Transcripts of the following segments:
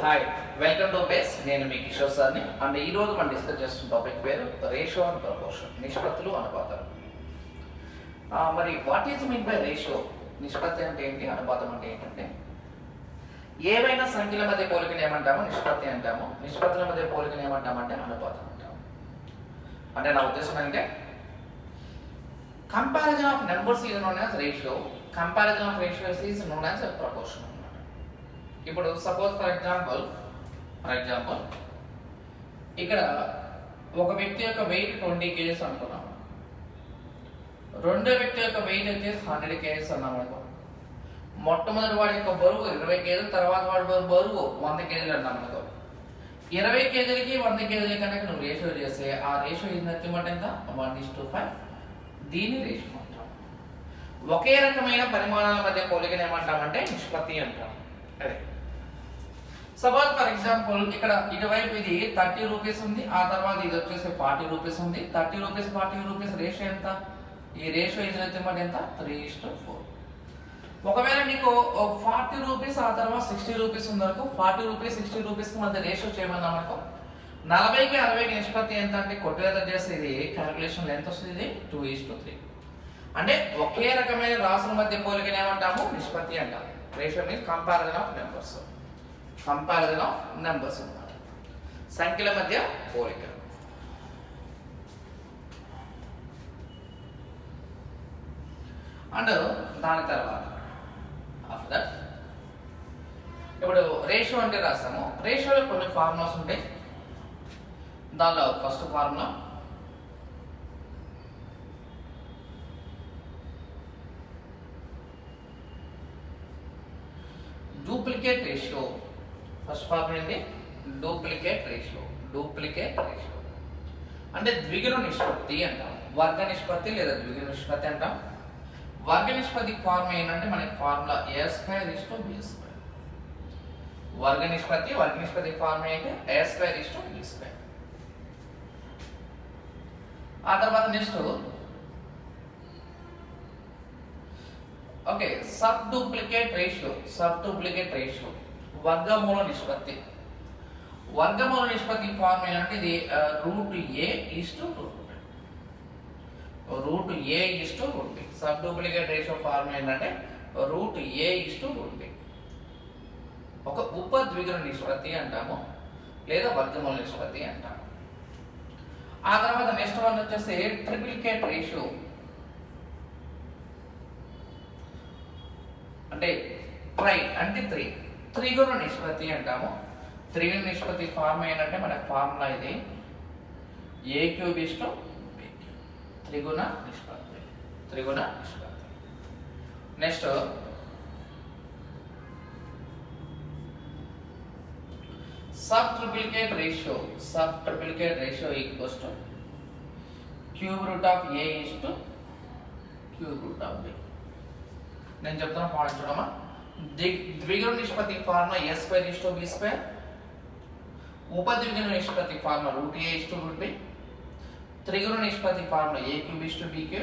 Hi, welcome to base. నేను మీ కిషోర్ సార్ని. And ఈ రోజు మనం డిస్కస్ చేస్తున్న టాపిక్ పేరు రేషియో అండ్ ప్రపోర్షన్, నిష్పత్తులు అనుపాతాలు. మరి what is mean by ratio? నిష్పత్తి అంటే ఏంటి, అనుపాతం అంటే ఏంటంటే ఏవైనా సంఖ్యల మధ్య పోలికను ఏమంటామో నిష్పత్తి అంటాము, నిష్పత్తుల మధ్య పోలికను ఏమంటామంటే అనుపాతం అంటాము. అంటే నా ఉద్దేశం ఏంటంటే comparison of numbers is known as ratio, comparison of ratios is known as proportion. ఇప్పుడు సపోజ్ ఫర్ ఎగ్జాంపుల్ ఇక్కడ ఒక వ్యక్తి యొక్క వెయిట్ 20 kgs అనుకున్నాం, రెండో వ్యక్తి యొక్క వెయిట్ వచ్చేసి 100 kgs అన్నాం అనుకో. మొట్టమొదటి వాడి యొక్క బరువు 20 kg, తర్వాత వాడి బరువు 100 kg అన్నాం అనుకో. 20 kgకి 100 kg కనుక నువ్వు రేషియో చేస్తే ఆ రేషియో ఇది నథింగ్ బట్ ఎంత 1:5. దీన్ని రేషియో అంటాం. ఒకే రకమైన పరిమాణాల మధ్య పోలికను ఏమంటామంటే నిష్పత్తి అంటాం. అదే సపోజ్ ఫర్ ఎగ్జాంపుల్ ఇక్కడ ఇటువైపు ఇది 30 రూపీస్ ఉంది, ఆ తర్వాత ఇది వచ్చేసి 40 రూపీస్ ఉంది. 30 రూపీస్ 40 రూపీస్ రేషియో ఎంత? ఈ రేషియో ఇది నథింగ్ ఎంత 3:4. ఒకవేళ నీకు 40 రూపీస్ ఆ తర్వాత 60 రూపీస్ ఉంది అనుకో, 40 రూపీస్ 60 రూపీస్ మధ్య రేషియో చేయమన్నాం అనుకో. 40కి 60కి నిష్పత్తి ఎంత అంటే కొట్టువేత చేస్తే ఇది క్యాలిక్యులేషన్ ఎంత వస్తుంది? ఇది 2:3. అంటే ఒకే రకమైన రాసుల మధ్య పోలికను ఏమంటాము? నిష్పత్తి అంటాము. Ratio means comparison of numbers. Comparison of numbers అన్నమాట, సంఖ్యల మధ్య పోలిక. అండ్ దాని తర్వాత ఆఫ్టర్ దట్ ఇప్పుడు రేషియో అంటే రాస్తాము. రేషియోలో కొన్ని ఫార్ములాస్ ఉంటాయి. దానిలో first formula duplicate ratio. First formula ఏంటి? Duplicate ratio. అంటే ద్విగుణ నిష్పత్తి అంటాం. వర్గ నిష్పత్తి లేదా ద్విగుణ నిష్పత్తి అంటాం. వర్గ నిష్పత్తి ఫార్ములా ఏంటంటే మనకి ఫార్ములా a²:b². వర్గ నిష్పత్తి ఫార్ములా ఏంటి? a²:b². ఆ తర్వాత next okay sub duplicate ratio. వర్గమూల నిష్పత్తి ఫార్ములా అంటే ఇది √a:√b. Sub duplicate ratio formula ఏంటంటే √a:√b. ఒక ఉప ద్విగుణ నిష్పత్తి అంటాము లేదా వర్గమూల నిష్పత్తి అంటాము. ఆ తర్వాత నెక్స్ట్ వన్ వచ్చేసి ట్రిప్లికేట్ రేషియో. అంటే త్రిగుణ నిష్పత్తి అంటాము. త్రిగుణ నిష్పత్తి ఫార్ములా ఏంటంటే మన ఫార్ములా ఇది a³:b³. త్రిగుణ నిష్పత్తి. Next sub triplicate ratio equals to √a:√b. నేను చెప్తున్న పాయింట్ చూడమా. ద్విగుణ నిష్పత్తి ఫార్ములా a²:b². ఉపద్విగుణ నిష్పత్తి ఫార్ములా √a:√b. త్రిగుణ నిష్పత్తి ఫార్ములా a³:b³.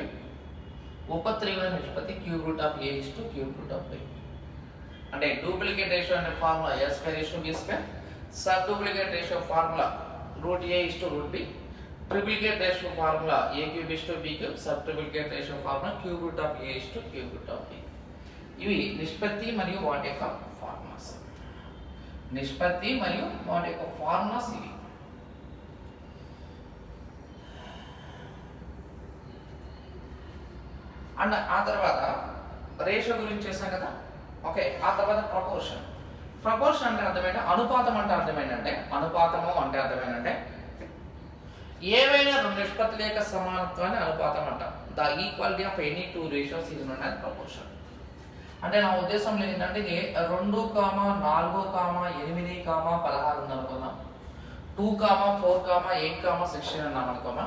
ఉపత్రిగుణ నిష్పత్తి √a:√b. అంటే డూప్లికేట్ రేషియో అనే formula a²:b². Sub duplicate ratio formula √a:√b. Triplicate ratio formula a³:b³. Sub triplicate ratio formula √a:√b. ఇవి నిష్పత్తి మరియు వాటి యొక్క ఫార్ములాస్. ఇవి. అండ్ ఆ తర్వాత రేషియో గురించి చేసాం కదా. ఓకే, ఆ తర్వాత ప్రపోర్షన్ అంటే అర్థమైంది. అనుపాతం అంటే అర్థమైందంటే ఏవైనా రెండు నిష్పత్తుల యొక్క సమానత్వాన్ని అనుపాతం అంటాం. The equality of any two ratios is known as proportion. అంటే నా ఉద్దేశంలో ఏంటంటే ఇది 2, 4, 8, 16 ఉంది అనుకుందాం. 2, 4, 8, 16 అన్నాం అనుకోమా.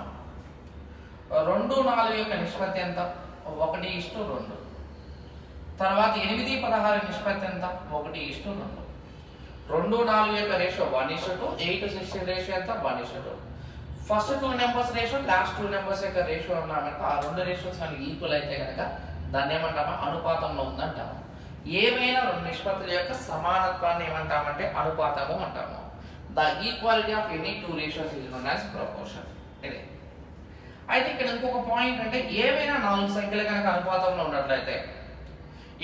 2, 4 యొక్క నిష్పత్తి ఎంత? 1:2. తర్వాత 8, 16 నిష్పత్తి ఎంత? 1:2. 2, 4 యొక్క రేషియో 1:2. 8, 16 రేషియో ఎంత? 1:2. First 2 numbers ratio, last 2 numbers యొక్క రేషియో అన్నాం కనుక ఆ రెండు రేషియోస్ మనకి ఈక్వల్ అయితే కనుక దాన్ని ఏమంటామా? అనుపాతంలో ఉందంటాము. ఏవైనా రెండు నిష్పత్తుల యొక్క సమానత్వాన్ని ఏమంటామంటే అనుపాతము అంటాము. The equality of any two ratios is known as proportion. ఇది అయితే ఇక్కడ ఇంకొక పాయింట్ అంటే ఏవైనా నాలుగు సంఖ్యలు కనుక అనుపాతంలో ఉన్నట్లయితే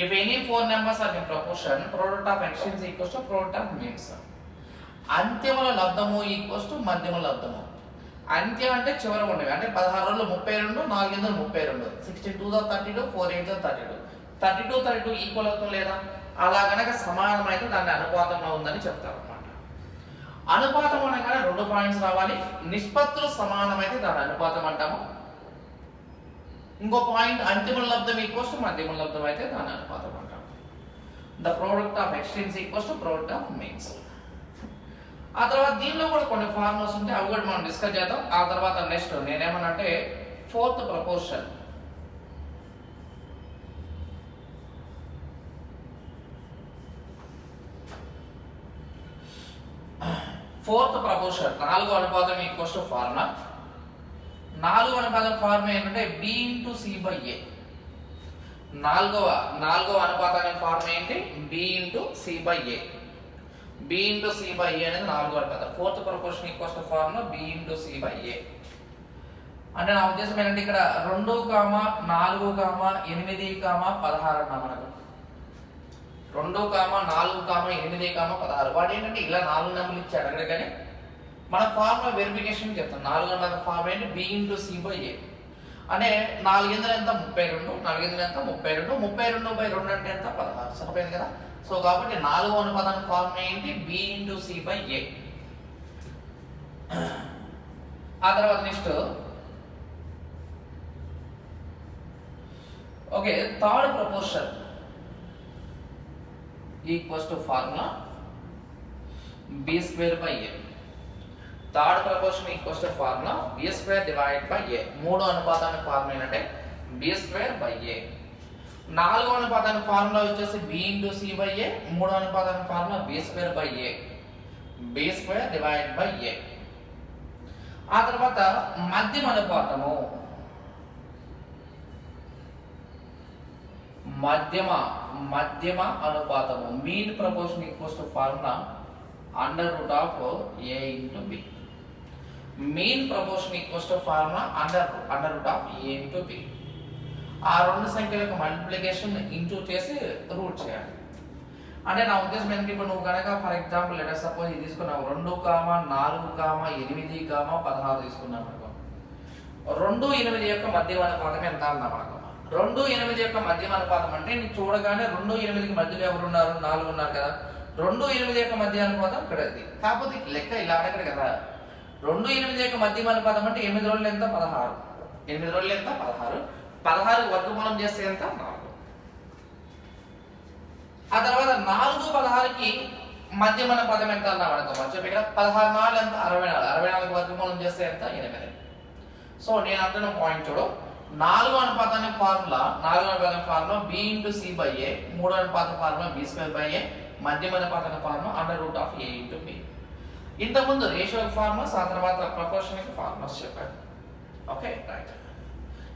if any four numbers are in proportion, product of extremes equals to product of means. అంత్యముల లబ్ధము ఈక్వల్స్ టు మధ్యముల లబ్ధము. అంత్యం అంటే చివర ఉండేవి అంటే 16 రోజులు 32, 4 32, 16 2 32, 4 8 32, 32 32 ఈక్వల్ అవుతుంది లేదా? అలా గనక సమానమైతే దాన్ని అనుపాతంలో ఉందని చెప్తారు అన్నమాట. అనుపాతం అనగానే రెండు పాయింట్స్ రావాలి. నిష్పత్తులు సమానమైతే దాన్ని అనుపాతం అంటాము. ఇంకో పాయింట్ అంతిమ లబ్ధం ఈక్వల్స్ టు మధ్యమ లబ్ధం అయితే దాన్ని అనుపాతం అంటాం. The product of extremes equals to product of means. ఆ తర్వాత దీనిలో కూడా కొన్ని ఫార్ములాస్ ఉంటాయి, అవి కూడా మనం డిస్కస్ చేద్దాం. ఆ తర్వాత నెక్స్ట్ నేనేమనంటే ఫోర్త్ ప్రపోర్షన్. ఫోర్త్ ప్రపోర్షన్ 4వ అనుపాతం ఈక్వల్స్ టు ఫార్ములా. 4వ అనుపాతం ఫార్ములా ఏంటంటే b into c by a. నాలుగవ అనుపాతానికి ఫార్ములా ఏంటి? b into c by a. b into c by a అనేది 4వ అనుపాతం. Fourth proportion equals to formula b into c by a. అంటే నా ఉద్దేశం ఏంటంటే ఇక్కడ 2, 4, 8, 16 అన్నా మనకు 2, 4, 8, 16. వాడు ఏంటంటే ఇలా 4 నెంబర్లు ఇచ్చాడు అక్కడ, కానీ మన ఫార్ములా వెరిఫికేషన్ చెప్తాం. 4వ నెంబర్ ఫార్ములా ఏంటి? b into c by a. అంటే 4 ఎంత 32, 4 ఎంత 32, 32 బై 2 అంటే ఎంత 16. సరిపోయింది కదా. సో కాబట్టి 4వ అనుపాతానికి ఫార్ములా ఏంటి? b into c by a. ఆ తర్వాత next okay third proportion equals to formula b square by a. Third proportion equals to formula b square divide by a. మూడో అనుపాతానికి ఫార్ములా ఏంటంటే b స్క్వేర్ బై a. నాలుగో అనుపాతానికి formula వచ్చేసి b into c by a. మూడో అనుపాతానికి formula b square by a. b square divide by a. ఆ తర్వాత మధ్యమ అనుపాతము. మధ్యమ అనుపాతము mean proportion equals to formula under root of a into b. Mean proportion equals to formula under root of a into b. ఆ రెండు సంఖ్యల యొక్క multiplication into చేసి రూట్ చేయాలి. అంటే నా ఉద్దేశం ఏంటంటే ఇప్పుడు నువ్వు కనుక ఫర్ ఎగ్జాంపుల్ లెట్ సపోజ్ ఇది తీసుకున్నావు 2, 4, 8, 16 తీసుకున్నావు అనుకో. 2, 8 యొక్క మధ్యమ అనుపాతం ఎంత అన్నా మనకు? 2, 8 యొక్క మధ్యమ అనుపాతం అంటే నీకు చూడగానే 2, 8కి మధ్యలో ఎవరు ఉన్నారు? 4 ఉన్నారు కదా. 2, 8 యొక్క మధ్య అనుపాతం ఇక్కడ ఉంది. కాకపోతే లెక్క ఇలా అడగడు కదా. 2, 8 యొక్క మధ్యమ అనుపాతం అంటే 8 రోజులు ఎంత? 16. 8 రోజులు ఎంత? 16. 16 వర్గమూలం చేస్తే ఎంత? 4. ఆ తర్వాత 4, 16కి మధ్యమ అనుపాతం ఎంత అన్నా మనకు? చెప్పి ఇక్కడ 16 4 ఎంత? 64. 64 వర్గమూలం చేస్తే ఎంత? 8. సో నేను అంటున్న పాయింట్ చూడు. 4వ అనుపాతానికి formula b into c by a. మూడో అనుపాతం formula b square by a. మధ్యమ అనుపాతానికి formula under root of a into b. ఇంతకుముందు రేషియో ఫార్ములాస్, ఆ తర్వాత ప్రపోర్షన్ ఫార్ములాస్ చెప్పాను. Okay right.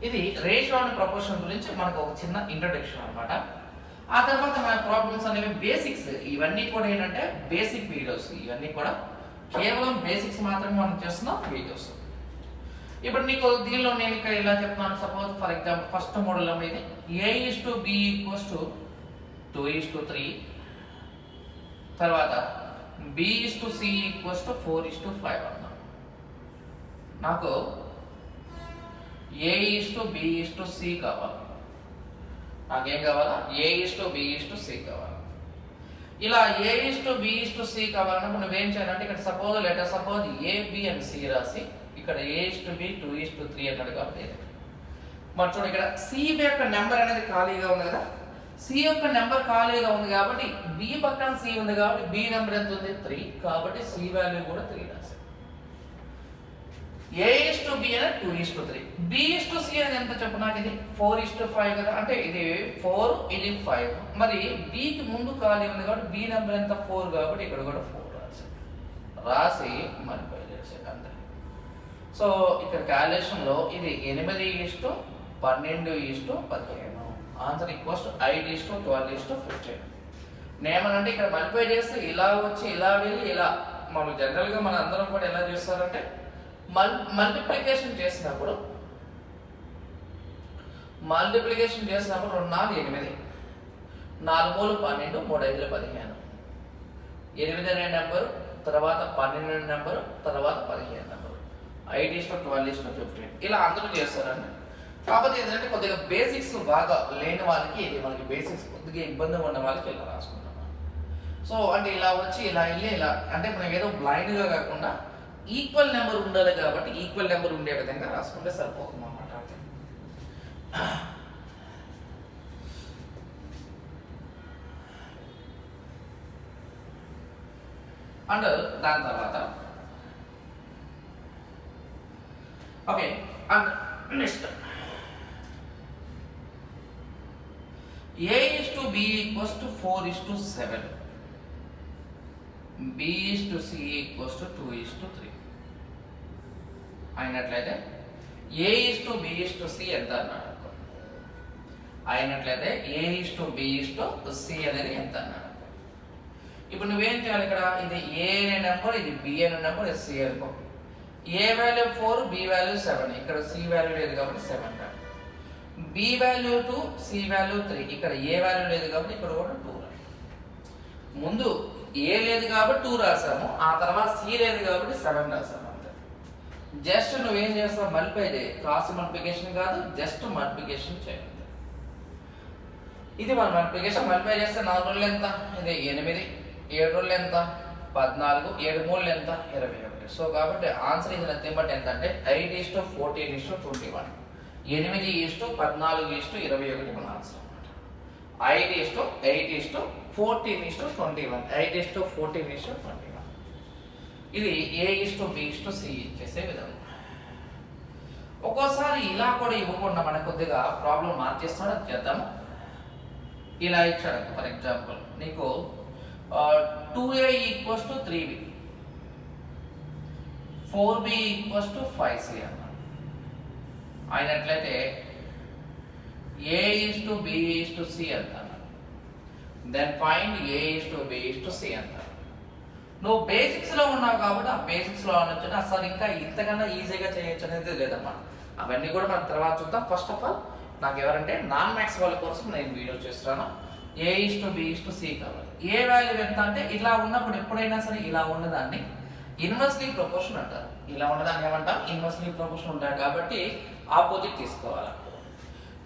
ఇది రేషియో అండ్ ప్రపోర్షన్ గురించి మనకు ఒక చిన్న ఇంట్రొడక్షన్ అన్నమాట. ఆ తర్వాత మన ప్రాబ్లమ్స్ అనేవి బేసిక్స్. ఇవన్నీ కూడా ఏంటంటే బేసిక్ వీడియోస్. ఇవన్నీ కూడా కేవలం బేసిక్స్ మాత్రమే మనం చేస్తున్న వీడియోస్. ఇప్పుడు నీకు దీనిలో నేను ఇక్కడ ఇలా చెప్తున్నాను. Suppose for example first model ఇది a:b ఈక్వల్స్ టు 2:3. తర్వాత b:c ఈక్వల్స్ టు 4:5 అన్నా. నాకు a:b:c కావాలి. నాకేం కావాలా? a:b:c కావాలి. ఇలా a:b:c కావాలన్నప్పుడు నువ్వేం చేయాలంటే ఇక్కడ suppose a, b and c రాసి ఇక్కడ a:b 2:3 అన్నాడు కాబట్టి మరి చూడు ఇక్కడ c యొక్క నెంబర్ అనేది ఖాళీగా ఉంది కదా. c యొక్క నెంబర్ ఖాళీగా ఉంది కాబట్టి b పక్కన c ఉంది కాబట్టి b నెంబర్ ఎంత ఉంది? 3. కాబట్టి c వాల్యూ కూడా 3 రాసి. a:b అనేది 2:3. b:c అనేది ఎంత చెప్పు నాకు? ఇది 4:5 కదా. అంటే ఇది 4, ఇది 5. మరి b కి ముందు ఖాళీ ఉంది కాబట్టి b నెంబర్ ఎంత? 4 కాబట్టి ఇక్కడ కూడా 4 రాసి మల్టిప్లై చేసే అంతే. సో ఇక్కడ క్యాలిక్యులేషన్ లో ఇది 8:12:15 ఆన్సర్ ఈక్వల్స్ టు 8:12:15. నేమనంటే ఇక్కడ మల్టిప్లై చేస్తే ఇలా వచ్చి ఇలా వెళ్ళి ఇలా, మనం జనరల్గా మన అందరం కూడా ఎలా చేస్తారంటే మల్టిప్లికేషన్ చేసినప్పుడు 2 4 8, 4 3 12, 3 5 15. 8 అనే నెంబరు, తర్వాత 12 అనే నెంబరు, తర్వాత 15 నెంబరు. 8:12:15 ఇలా అందరూ చేస్తారండి. కాకపోతే ఏంటంటే కొద్దిగా బేసిక్స్ బాగా లేని వాళ్ళకి ఇది మనకి బేసిక్స్ కొద్దిగా ఇబ్బందిగా ఉన్న వాళ్ళకి ఇలా రాసుకుంటాం. సో అంటే ఇలా వచ్చి ఇలా వెళ్ళి ఇలా అంటే మనం ఏదో బ్లైండ్గా కాకుండా ఈక్వల్ నెంబర్ ఉండాలి కాబట్టి ఈక్వల్ నెంబర్ ఉండే విధంగా రాసుకుంటే సరిపోతుంది అన్నమాట. అండ్ దాని తర్వాత okay and next A:B = 4:7, B:C = 2:3 అయినట్లయితే A:B:C ఎంత అన్నాడు? అయినట్లయితే A:B:C అనేది ఎంత అన్నాడు? ఇప్పుడు నువ్వేం చేయాలి? ఇక్కడ ఇది A అనే నెంబర్, ఇది B అనే నెంబర్, ఇది C అనుకో. A వాల్యూ 4, B వాల్యూ 7, ఇక్కడ C వాల్యూ లేదు కాబట్టి 7 రాడు. B వాల్యూ 2, C వాల్యూ 3, ఇక్కడ A వాల్యూ లేదు కాబట్టి ఇక్కడ కూడా 2 రాడు. ముందు A లేదు కాబట్టి 2 రాసాము, ఆ తర్వాత C లేదు కాబట్టి 7 రాసాము అంతే. జస్ట్ నువ్వేం చేస్తావు? మల్టిప్లై చేయి. క్రాస్ మల్టిప్లికేషన్ కాదు, జస్ట్ మల్టిప్లికేషన్ చేయాలి. ఇది మన మల్టిప్లికేషన్. మల్టిప్లై చేస్తే 4 రోజులు ఎంత? ఇది 8, 7 రోజులు ఎంత? 14, 7 3 ఎంత? 21. సో కాబట్టి ఆన్సర్ ఇది నథింగ్ బట్ ఎంత అంటే 8:14:21. 8:14:21 మన ఆన్సర్ అన్నమాట. 8:14:21. 8:14:21. ఇది A:B:C చేసే విధానం. ఒక్కోసారి ఇలా కూడా ఇవ్వకుండా మనకు కొద్దిగా ప్రాబ్లం మార్చేస్తాడు. అది చేద్దాము. ఇలా ఇచ్చాడు ఫర్ ఎగ్జాంపుల్ నీకు 2A = 3B, 4B = 5C అన్నాడు. అయినట్లయితే A:B:C ఎంత అన్నాడు? దెన్ ఫైండ్ A:B:C అంటారు. నువ్వు బేసిక్స్ లో ఉన్నావు కాబట్టి ఆ బేసిక్స్ లో ఆలోచన అసలు ఇంకా ఇంతకన్నా ఈజీగా చేయొచ్చు అనేది లేదమ్మా. అవన్నీ కూడా మనం తర్వాత చూద్దాం. ఫస్ట్ ఆఫ్ ఆల్ నాకు ఎవరంటే నాన్ మ్యాథ్స్ వాళ్ళ కోసం నేను వీడియో చేస్తున్నాను. A:B:C కావాలి. ఏ వాల్యూ ఎంత అంటే ఇలా ఉన్నప్పుడు ఎప్పుడైనా సరే ఇలా ఉన్నదాన్ని ఇన్వర్స్లీ ప్రపోర్షన్ అంటారు. ఇలా ఉన్నదాన్ని ఏమంటాం? ఇన్వర్స్లీ ప్రపోర్షన్ ఉంటారు కాబట్టి ఆపోజిట్ తీసుకోవాలి.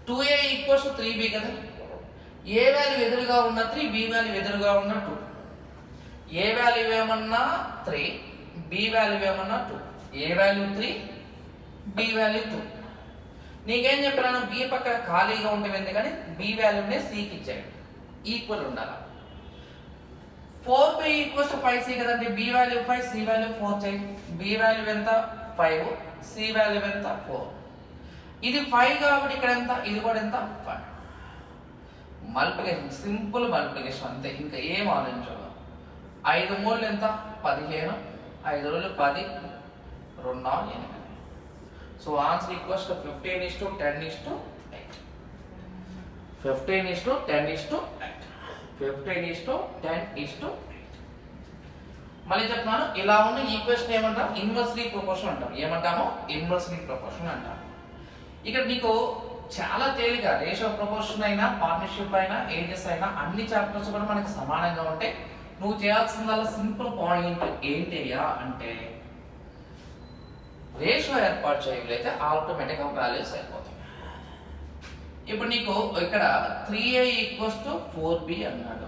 2A = 3B కదా. ఏ వాల్యూ ఎదురుగా ఉన్న 3, B వాల్యూ ఎదురుగా ఉన్న 2. ఏ వాల్యూ ఏమన్నా 3, B వాల్యూ ఏమన్నా 2. ఏ వాల్యూ 3, B వాల్యూ 2. నీకేం చెప్పాను? B పక్కన ఖాళీగా ఉంటుంది ఎందుకని B వాల్యూనే Cకి ఇచ్చాడు. ఈక్వల్ ఉండాలి. 4B = 5C కదండి. B వాల్యూ 5, C వాల్యూ 4 చేయి. B వాల్యూ ఎంత? 5, C వాల్యూ ఎంత? 4. ఇది 5 కాబట్టి ఇక్కడ ఎంత? ఇది కూడా ఎంత? 5. మల్టిప్లికేషన్, సింపుల్ మల్టిప్లికేషన్ అంతే, ఇంకా ఏం ఆలోచించాలి. 5 3 ఎంత? 15, 5 రోజులు 10, 2 8. So answer equals to 15:10:8. 15:10:8. 15:10:8. మళ్ళీ చెప్తున్నాను, ఇలా ఉన్న ఈక్వేషన్ ఏమంటాం? ఇన్వర్స్లీ ప్రపోర్షన్ అంటాం. ఏమంటాము? ఇన్వర్స్లీ ప్రపోర్షన్ అంటాం. ఇక్కడ నీకు చాలా తేలిక రేషియో ప్రపోర్షన్ అయినా, పార్ట్నర్షిప్ అయినా, ఏజెస్ అయినా అన్ని చాప్టర్స్ కూడా మనకి సమానంగా ఉంటాయి. నువ్వు చేయాల్సిందల్లా సింపుల్ పాయింట్ ఏంటయ్యా అంటే రేషియో ఏర్పాటు చేయగలిగితే ఆటోమేటిక్గా వాల్యూస్ అయిపోతాయి. ఇప్పుడు నీకు ఇక్కడ 3A = 4B అన్నాడు.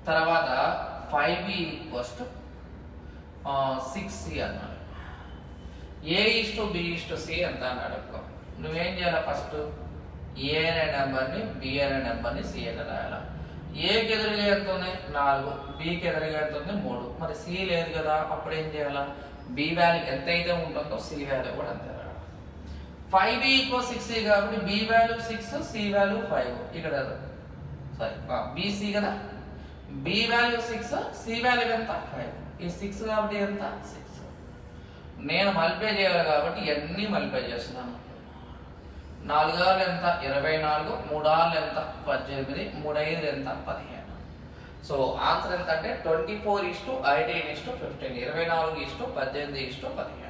తర్వాత 5B = 6C అన్నాడు. A:B:C ఎంత అన్నాడు? నువ్వేం చేయాలి? ఫస్ట్ A అనే నెంబర్ని, B అనే నెంబర్ని, C అని రాయాలి. Aకి ఎదురుగా ఎంత ఉంది? 4, Bకి ఎదురుగా ఎంత ఉంది? 3. మరి C లేదు కదా, అప్పుడు ఏం చేయాలా? B వాల్యూ ఎంతైతే ఉంటుందో C వాల్యూ కూడా అంతే రాయాలి. 5B = 6C కాబట్టి B వాల్యూ 6, C వాల్యూ 5. ఇక్కడ సారీ BC కదా. B వాల్యూ 6, C వాల్యూ ఎంత? 5. ఈ 6 కాబట్టి ఎంత? 6. నేను మల్టిప్లై చేయాలి కాబట్టి ఇవన్నీ మల్టిప్లై చేస్తున్నాను. 4 ఆర్లు ఎంత 24, 3 ఆర్లు ఎంత 18, 3 5 ఎంత 15. సో ఆన్సర్ ఎంత అంటే 24:18:15, 24:18:15.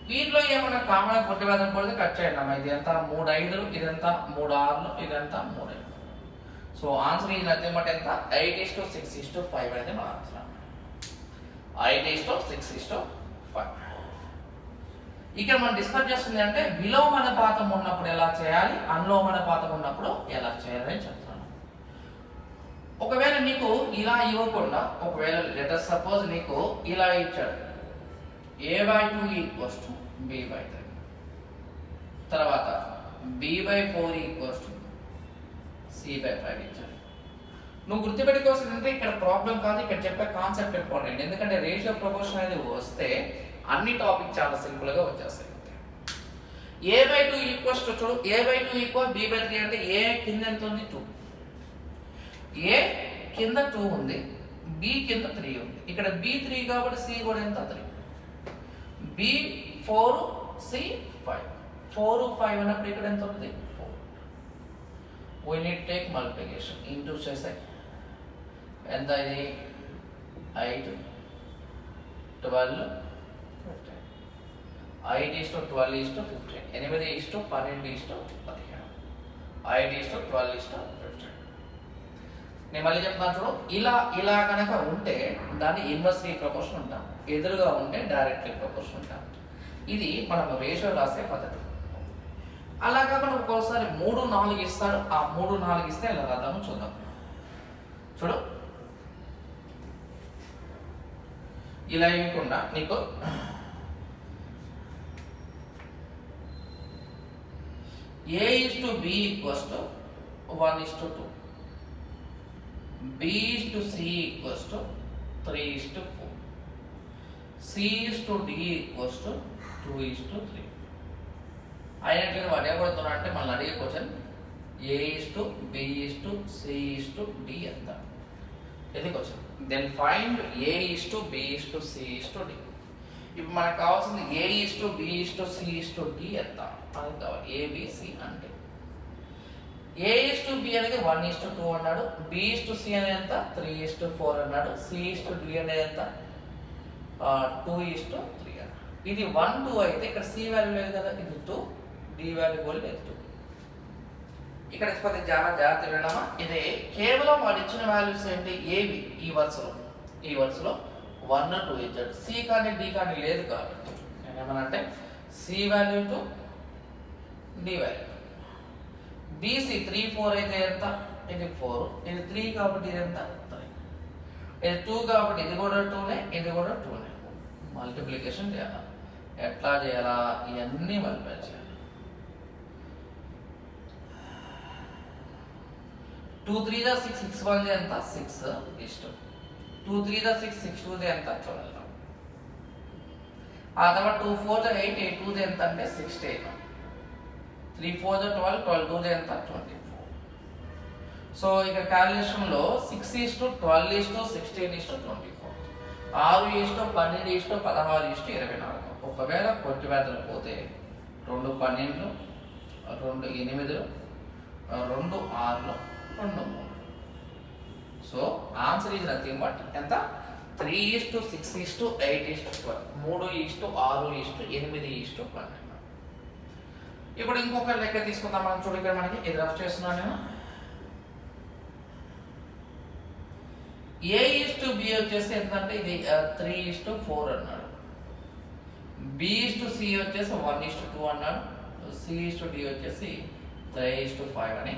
వీటిలో ఏమన్నా కామన్ పొట్టి వేదన పడితే కట్ చేయండి అమ్మా. ఇది ఎంత 3 5లు, ఇదంతా 3 6లు, ఇదంతా 3 5. సో ఆన్సర్ ఇది నథింగ్ బట్ ఎంత 8:6:5 అనేది మన ఆన్సర్. 8:6:5. ఇక్కడ మనం డిస్కస్ చేస్తుంది అంటే విలోమానుపాతం ఉన్నప్పుడు ఎలా చేయాలి, అనులోమానుపాతం ఉన్నప్పుడు ఎలా చేయాలి అని చెప్తాను. ఒకవేళ నీకు ఇలా ఇవ్వకుండా, ఒకవేళ లెటర్ సపోజ్ నీకు ఇలా ఇచ్చాడు a/2 = b/3, తర్వాత b/4 = c/5 ఇచ్చాడు. నువ్వు గుర్తుపెట్టుకోవాల్సిందంటే ఇక్కడ ప్రాబ్లం కాదు, ఇక్కడ చెప్పే కాన్సెప్ట్ ఇంపార్టెంట్. ఎందుకంటే రేషియో ప్రపోర్షన్ అనేది వస్తే అన్ని టాపిక్ చాలా సింపుల్ గా వచ్చేస్తాయి. a/2 = చూడు, a/2 = b/3 అంటే a కింద ఎంత ఉంది 2, a కింద 2 ఉంది, b కింద 3 ఉంది. ఇక్కడ b3 కాబట్టి c కూడా ఎంత 3, b4 c5, 4 5 అన్నప్పుడు ఇక్కడ ఎంత ఉంది 4. we need take multiplication into చేసే ఎంత ఇది 8 12 15, 8:12:15, 8:12:15, 8:12:15. నేను మళ్ళీ చెప్తాను చూడు, ఇలా కనుక ఉంటే దాన్ని ఇన్వర్స్లీ ప్రపోర్షన్ ఉంటాం, ఎదురుగా ఉంటే డైరెక్ట్లీ ప్రపోర్షన్ ఉంటాం. ఇది మనం రేషియో రాసే పద్ధతి. అలా కాకుండా ఒక్కోసారి 3 4 ఇస్తాడు, ఆ 3 4 ఇస్తే ఎలా రాద్దామో చూద్దాం. చూడు, ఇలా ఇవ్వకుండా నీకు a/b = 1:2, b/c = 3:4, c/d = 2:3. అయినట్లుగా వాడు ఏమడుతున్నా అంటే మళ్ళీ అడిగే క్వశ్చన్ a/b/c/d ఎంత, ఇది క్వశ్చన్. Then find a/b/c/d. ఇప్పుడు మనకు కావాల్సింది a/b/c/d ఎంత అనేది కావాలి. abc అంటే a/b అనేది 1:2 అన్నాడు, b/c అనేది ఎంత 3:4 అన్నాడు, c/d అనేది ఎంత 2:3 అన్నాడు. ఇది 1 2 అయితే ఇక్కడ c వాల్యూ లేదు కదా, ఇది 2, d వాల్యూ కూడా లేదు 2. ఇక్కడ కొద్దిగా జాగ్రత్త వినమా. ఇది కేవలం వాడు ఇచ్చిన వాల్యూస్ ఏంటి ఏవి ఈ వరుసలో 1 2 ఇచ్చాడు, c కానీ d కానీ లేదు కాబట్టి నేనేమనంటే c value 2, d value 2. bc 3 4 అయితే ఎంత, ఇది 4, ఇది 3 కాబట్టి ఇది ఎంత 3, ఇది 2 కాబట్టి ఇది కూడా 2నే, ఇది కూడా 2నే. మల్టిప్లికేషన్ చేయాలి. ఎట్లా చేయాలా, ఇవన్నీ మల్టిప్లై చేయాలి. 2 3 6 6 1 ఎంత 6 ఇష్టం, 2 3 6 6 2 ఎంత 12. ఆ తర్వాత 2 4 8 8 2 ఎంత అంటే 16, 3 4 12 12 2 ఎంత 24. సో ఇక క్యాలిక్యులేషన్ లో 6:12:16:24, 6:12:16:24. ఒకవేళ పొట్టి వేతలు పోతే 2 12, 2 8, 2 6, 2 3. So answer is nothing but ఎంత 3:6:8:12, 3:6:8:12. ఇప్పుడు ఇంకొక లెక్క తీసుకుందాం మనం. చూడు, ఇక్కడ మనకి ఇది రఫ్ చేస్తున్నాను నేను. a/b వచ్చేసి ఎంతంటే ఇది 3:4 అన్నాడు, b/c వచ్చేసి 1:2 అన్నాడు, c/d వచ్చేసి 3:5 అని.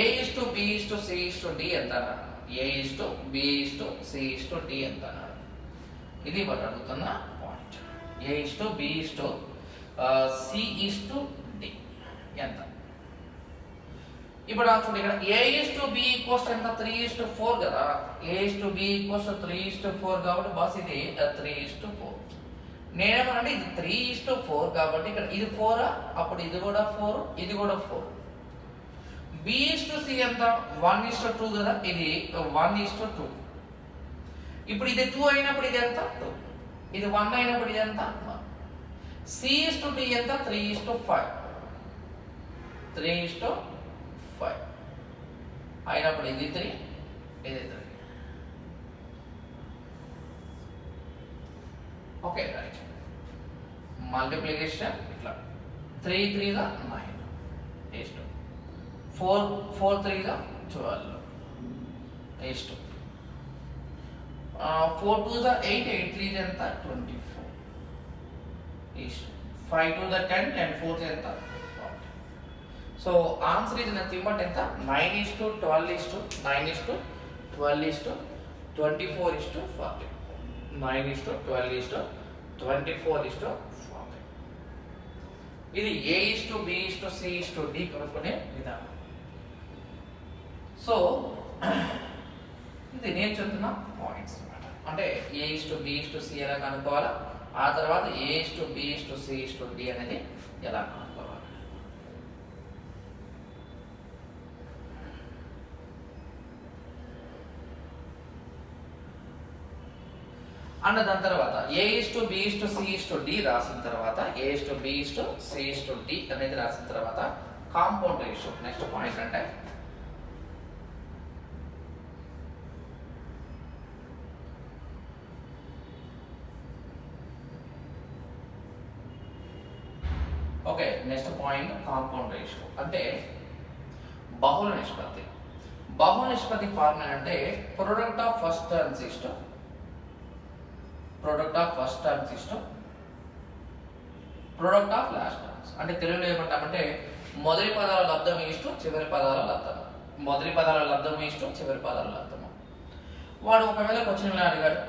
a/b/c/d ఎంత అన్నాడు, a/b/c/d ఎంత అన్నాడు. ఇది ఒకటి అడుగుతున్న పాయింట్. a/b/c/d ఎంత. ఇప్పుడు చూడండి, ఇక్కడ a/b ఎంత 3:4 కదా, a/b 3:4 కాబట్టి బాస్ ఇది 3:4. నేనేమనంటే ఇది 3:4 కాబట్టి ఇక్కడ ఇది 4, అప్పుడు ఇది కూడా 4, ఇది కూడా 4. b/c ఎంత 1:2 కదా, ఇది 1:2. ఇప్పుడు ఇది 2 అయినప్పుడు ఇది ఎంత 2, ఇది 1 అయినప్పుడు ఇది ఎంత 1. c/d ఎంత 3:5. 3:5 అయినప్పుడు ఇది 3 ఇది 3. Okay right. మల్టిప్లికేషన్ ఇట్లా 3 3 the 9 is to 4 4 3 the 12 is to 4 2 the 8 8 3 ఎంత 24 is to 5 2 ద 10 10 4 ఎంత 40. సో ఆన్సర్ ఇది నథింగ్ బట్ ఎంత 9 is to 12 is to 9 is to 12 is to 24 is to 40. 9 is to 12 is to 24 is to 40. ఇది A is to B is to C is to D కనుక్కునే విధానం. So ఇది నేను చెప్తున్న points అన్నమాట. అంటే A is to B is to C ఎలా కనుక్కోవాలా, ఆ తర్వాత A is to B is to C is to D అనేది ఎలా కనుక్కోవాలి. అన్న దాని తర్వాత A is to B is to C is to D రాసిన తర్వాత A is to B is to C is to D అనేది రాసిన తర్వాత కాంపౌండ్ రేషియో నెక్స్ట్ పాయింట్ అంటే okay next point compound ratio అంటే బహుళ నిష్పత్తి. బహుళ నిష్పత్తి ఫార్ములా అంటే product of first terms is to product of first terms is to product of last terms. అంటే తెలుగులో ఏమంటామంటే మొదటి పదాల లబ్ధం ఇష్టు చివరి పదాల లబ్ధము. మొదటి పదాల లబ్ధం ఇష్టు చివరి పదాల లబ్ధము. వాడు ఒకవేళ క్వశ్చన్ ఇలా అడిగాడు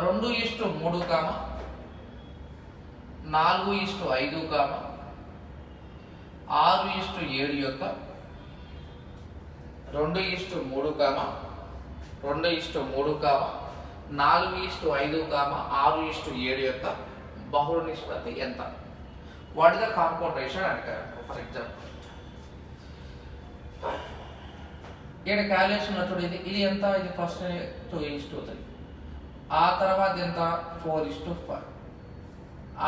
2:3 కామ 4:5 కామ 6:7 యొక్క 2:3 కామ 2:3 కామ 4:5 కామ 6:7 యొక్క బహుళ నిష్పత్తి ఎంత? What is the compound ratio అని అడిగారు. ఫర్ ఎగ్జాంపుల్ ఇక్కడ క్యాలిక్యులేషన్ చూడు, ఇది ఎంత? ఇది ఫస్ట్ 2:3, ఆ తర్వాత ఎంత 4:5,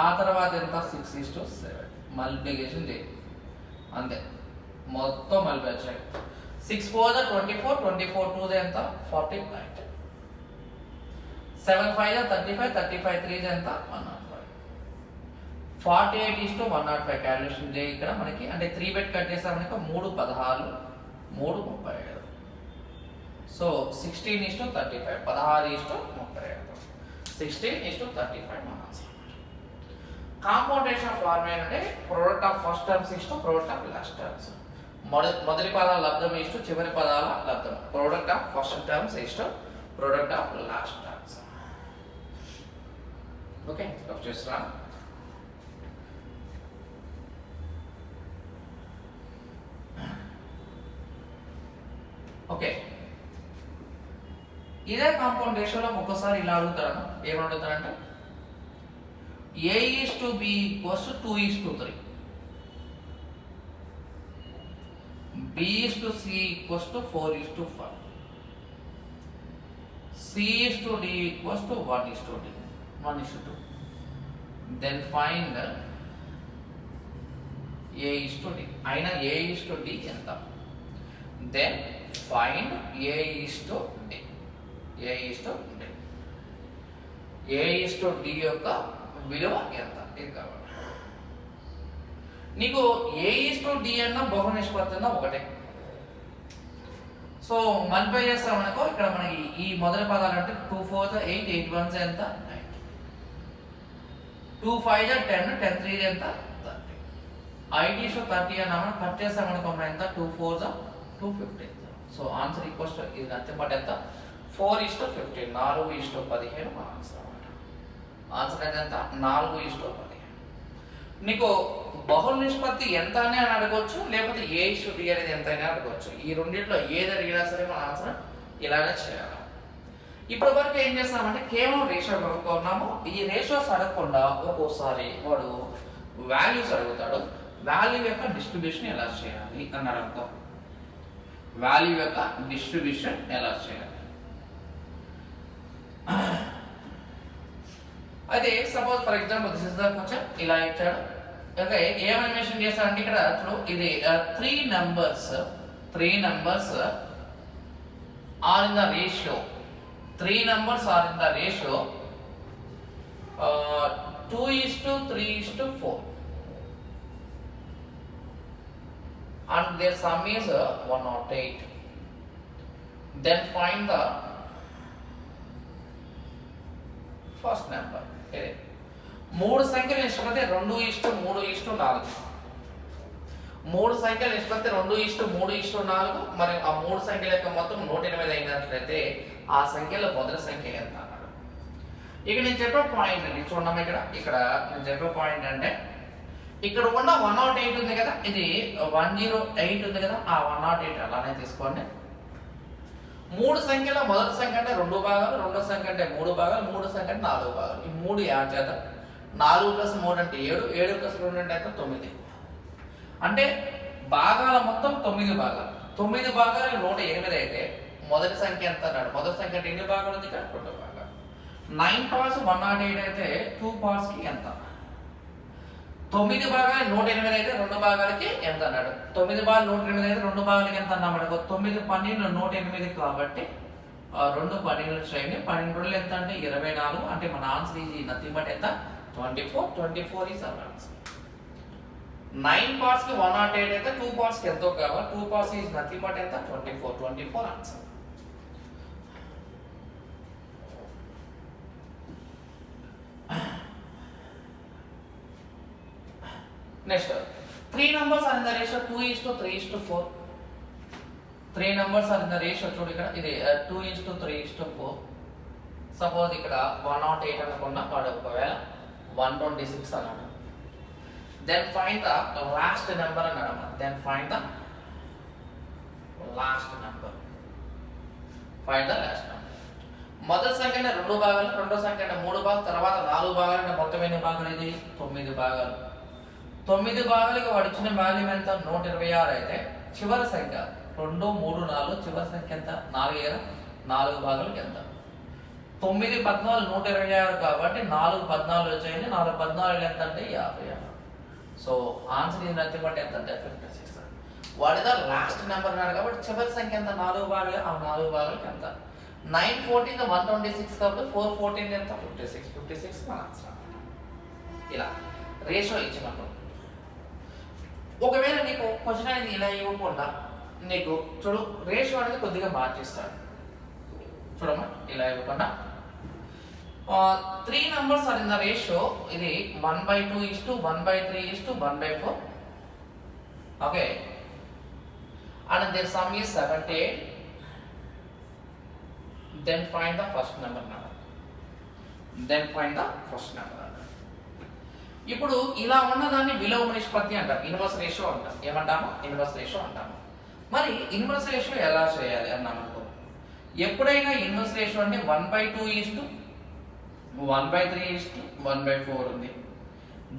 ఆ తర్వాత ఎంత 6:7. మల్టిప్లికేషన్ చేయి అంతే, మొత్తం మల్టిప్లికేషన్. 6 4 24, 24 2 ఎంత 48, 7 5 35, 35 3 ఎంత 105, 48:105 క్యాలిక్యులేషన్ చేయి ఇక్కడ మనకి. అంటే 3 బెట్ కట్ చేసామనుకో 3 16 3 35. సో 16:35 16:35 16:35 మన ఆన్సర్. కాంపౌండ్ రేషియో ఫార్ములా అంటే product of first terms is to product of last terms. మొదటి పదాల లబ్ధం ఇస్ టు చివరి పదాల లబ్ధం. Product of first terms is to product of last terms. Okay చూస్తున్నా. ఓకే ఇదే కాంపౌండ్ రేషియోలో ఒక్కొక్కసారి ఇలా అడుగుతాను. ఏమని అడుగుతానంటే A is to B equals to 2:3, B is to C equals to 4:5, C is to D equals to 1:2. Then find A is to D. అయినా A is to D ఎంత? Then find A is to D. A is to D. A is to D యొక్క విలువ ఎంత? ఇది కావాలి నీకు. A is to D అన్న బహుళ నిష్పత్తి అన్న ఒకటే. సో మల్టిప్లై చేస్తామనుకో ఇక్కడ మనకి ఈ మొదటి పదాలు అంటే 2 4 8 8 1 ఎంత 9, 2 5 10 10 3 ఎంత 30, 8:30 అన్న కట్ చేస్తామనుకో ఎంత 2 4 2 15. సో ఆన్సర్ ఈక్వల్స్ టు ఇది అంతే బట్ ఎంత 4:15 4:15 మన ఆన్సర్ అన్నమాట. ఆన్సర్ అయితే ఎంత 4:15. నీకు బహుళ నిష్పత్తి ఎంత అని అడగవచ్చు, లేకపోతే A is to D అనేది ఎంత అని అడగవచ్చు. ఈ రెండింటిలో ఏది అడిగినా సరే మన ఆన్సర్ ఇలానే చేయాలి. ఇప్పటి వరకు ఏం చేస్తామంటే కేవలం రేషియో కనుక్కున్నాము. ఈ రేషియోస్ అడగకుండా ఒక్కోసారి వాడు వాల్యూస్ అడుగుతాడు. వాల్యూ యొక్క డిస్ట్రిబ్యూషన్ ఎలా చేయాలి అన్నాడు అనుకో. వాల్యూ యొక్క డిస్ట్రిబ్యూషన్ ఎలా చేయాలి అయితే suppose for example this is the question. ఇలా ఇచ్చాడు ఓకే, ఏమని మెన్షన్ చేస్తారంటే ఇక్కడ చూడు, ఇది three numbers are in the ratio, 3 numbers are in the ratio 2:3:4 and their sum is 108. Then find the first number. ఇది మూడు సంఖ్యల నిష్పత్తి 2:3:4. మూడు సంఖ్యల నిష్పత్తి 2:3:4. మరి ఆ మూడు సంఖ్యల యొక్క మొత్తం 108 అయినట్లయితే ఆ సంఖ్యలో మొదటి సంఖ్య ఎంత అన్నాడు. ఇక నేను చెప్పే పాయింట్ అండి, చూడమ్మా ఇక్కడ నేను చెప్పే పాయింట్ అంటే ఇక్కడ ఉన్న 108 ఉంది కదా, ఇది 108 ఉంది కదా, ఆ 108 అలానే తీసుకోండి. మూడు సంఖ్యల మొదటి సంఖ్య అంటే 2 భాగాలు, రెండో సంఖ్య అంటే 3 భాగాలు, మూడో సంఖ్య అంటే 4 భాగాలు. ఈ 3 యాడ్ చేద్దాం. 4 + 3 అంటే 7, 7 + 2 అంటే 9. అంటే భాగాల మొత్తం 9 భాగాలు. 9 భాగాలు 108 అయితే మొదటి సంఖ్య ఎంత అన్నాడు. మొదటి సంఖ్య అంటే ఎన్ని భాగాలు ఉంది ఇక్కడ? 2 భాగాలు. 9 parts 108 అయితే 2 parts కి ఎంత? 9 భాగాలు 108 అయితే 2 భాగాలకి ఎంత అన్నాడు. 9 భాగాలు 108 అయితే 2 భాగాలకి ఎంత అన్నాడు. 9 12 108 కాబట్టి 2 12 చేయండి. 12 ఎంత అంటే 24. అంటే మన ఆన్సర్ ఈజ్ నథింగ్ బట్ ఎంత? 24 ఈజ్ అవర్ ఆన్సర్. 9 parts కి 108 అయితే 2 parts కి ఎంతో కావాలి. 2 parts ఈజ్ నథింగ్ బట్ ఎంత? 24 answer. Next, 3 numbers are in the ratio 2:3:4. 3 numbers are in the ratio చూడు ఇక్కడ, ఇది 2:3:4. సపోజ్ ఇక్కడ 108 అనుకున్నా, వాడు ఒకవేళ 126 అన్నాడు. Then find the last number అన్నాడు. Then find the last number. మొదటి సంఖ్య అంటే 2 భాగాలు, రెండో సంఖ్య అంటే 3 భాగాలు, తర్వాత 4 భాగాలు అంటే మొత్తం ఎన్ని భాగాలు? ఇది 9 భాగాలు. 9 భాగాలకి వాడు ఇచ్చిన వాల్యూ ఎంత? 126 అయితే చివరి సంఖ్య 2 3 4, చివరి సంఖ్య ఎంత? 4 కదా, 4 భాగాలకి ఎంత? 9 14 126 కాబట్టి 4 14 వచ్చాయండి. 4 14 ఎంత అంటే 56. సో ఆన్సర్ ఇది నథింగ్ బట్ ఎంత అంటే 56. What is the last number అన్నాడు కాబట్టి చివరి సంఖ్య ఎంత? 4 భాగాలు. ఆ 4 భాగాలకి ఎంత? 9 14 126 కాబట్టి 4 14 ఎంత? 56 మన ఆన్సర్. ఇలా రేషియో ఇచ్చినప్పుడు ఒకవేళ నీకు క్వశ్చన్ అనేది ఇలా ఇవ్వకుండా నీకు చూడు రేషియో అనేది కొద్దిగా మార్చిస్తాడు. చూడమ్మా, ఇలా ఇవ్వకుండా 3 numbers are in the ratio, ఇది 1/2:1/3:1/4. Okay, and their sum is 78. Then find the first number. ఇప్పుడు ఇలా ఉన్నదాన్ని విలోమ నిష్పత్తి అంటారు, ఇన్వర్స్ రేషియో అంటాం. ఏమంటాము? ఇన్వర్స్ రేషియో అంటాము. మరి ఇన్వర్స్ రేషియో ఎలా చేయాలి అన్నామనుకో, ఎప్పుడైనా ఇన్వర్స్ రేషియో అంటే 1/2:1/3:1/4 ఉంది.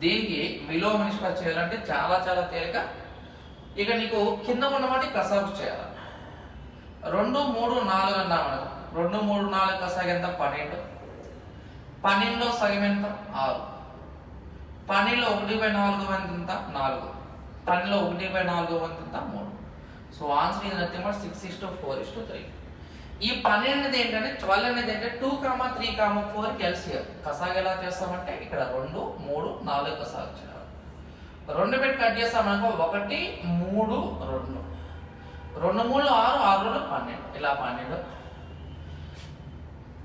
దీనికి విలోమ నిష్పత్తి చేయాలంటే చాలా చాలా తేలిక. ఇక నీకు కింద ఉన్నవాటి కసాగు చేయాలి. 2 3 4 అన్నామనుకో, 2 3 4 కసాగు ఎంత? 12. 12లో సగం ఎంత? 6. 12లో 1/4 ఎంత? 4. 12లో 1/4 ఎంత? 3. సో ఆన్సర్ ఇది నథింగ్ బట్ 6:4:3. ఈ 12 అనేది ఏంటంటే 12 అనేది ఏంటంటే 2, 3, 4 కి ఎల్సిఎం. కసాగు ఎలా చేస్తామంటే ఇక్కడ 2 3 4 కసాగు చేయాలి. 2 పెట్టి కట్ చేస్తామనుకో, 1 3 2 2 3 6 6 2 12. ఇలా 12.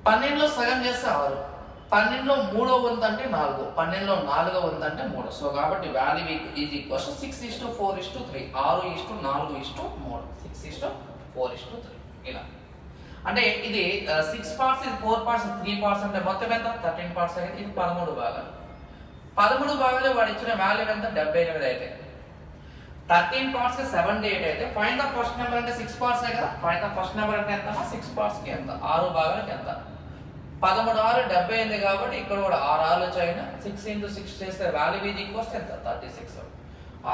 12లో సగం చేస్తే 6. 12లో 3వ వంతు అంటే 4. 12లో 4వ వంతు అంటే 3. సో కాబట్టి వాల్యూ ఈజ్ ఈక్వల్స్ 6:4:3. 6:4:3. 6:4:3. ఇలా అంటే ఇది 6 parts, ఇది 4 parts, 3 parts అంటే మొత్తం ఎంత? 13 parts అయితే ఇది 13 భాగాలు. 13 భాగాలు వాడు ఇచ్చిన వాల్యూ ఎంత? 78 అయితే 13 parts కి 78 అయితే ఫైండ్ ద ఫస్ట్ నెంబర్ అంటే 6 parts కదా. ఫైండ్ ద ఫస్ట్ నెంబర్ అంటే ఎంత? 6 parts కి ఎంత? 6 భాగాలకి ఎంత? 13 6 78 కాబట్టి ఇక్కడ కూడా 6 6 వచ్చాయినా 6 × 6 చేస్తే వాల్యూ ఈజ్ ఈక్వల్స్ ఎంత? 36. 6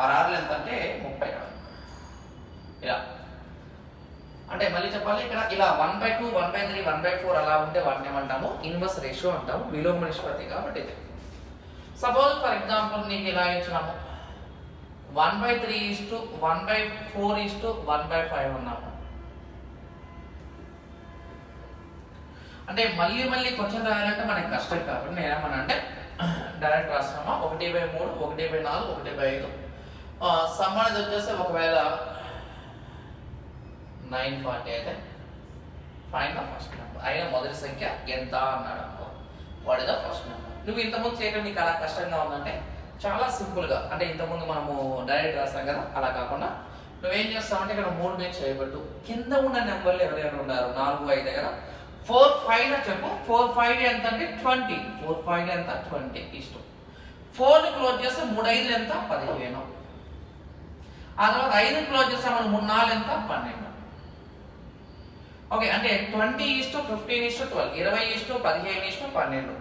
6 ఎంత అంటే 36. ఇలా అంటే మళ్ళీ చెప్పాలి, ఇక్కడ ఇలా 1/2 1/3 1/4 అలా ఉంటే వాటిని ఏమంటాము? ఇన్వర్స్ రేషియో అంటాము, విలోమ నిష్పత్తి. కాబట్టి ఇది సపోజ్ ఫర్ ఎగ్జాంపుల్ నీకు ఇలా ఇచ్చినాము, 1/3:1/4:1/5 అన్నాము. అంటే మళ్ళీ క్వశ్చన్ రాయాలంటే మనకి కష్టం కాబట్టి నేనేమన్నా అంటే డైరెక్ట్ రాస్తున్నామా 1/3, 1/4, 1/5. సమ్ అనేది వచ్చేసి ఒకవేళ 940 అయితే ఫైండ్ ద ఫస్ట్ నెంబర్. అయినా మొదటి సంఖ్య ఎంత అన్నాడు అనుకో, what is the first number. నువ్వు ఇంతకుముందు చేయడం నీకు అలా కష్టంగా ఉందంటే చాలా సింపుల్గా, అంటే ఇంతకుముందు మనము డైరెక్ట్ రాస్తాం కదా, అలా కాకుండా నువ్వేం చేస్తావంటే ఇక్కడ 3 మీద చేయబట్టు కింద ఉన్న నెంబర్లు ఎవరైనా ఉన్నారు 4, 5 కదా, 4, 5 చెప్పు. 4, 5 ఎంత అంటే 20. 4, 5 ఎంత 20 ఇష్టం. 4 క్లోజ్ చేస్తే 3, 5 ఎంత 15. ఆ తర్వాత 5 క్లోజ్ చేస్తే మనం 3, 4 ఎంత 12. ఓకే, అంటే 20:15:12, 20:15:12.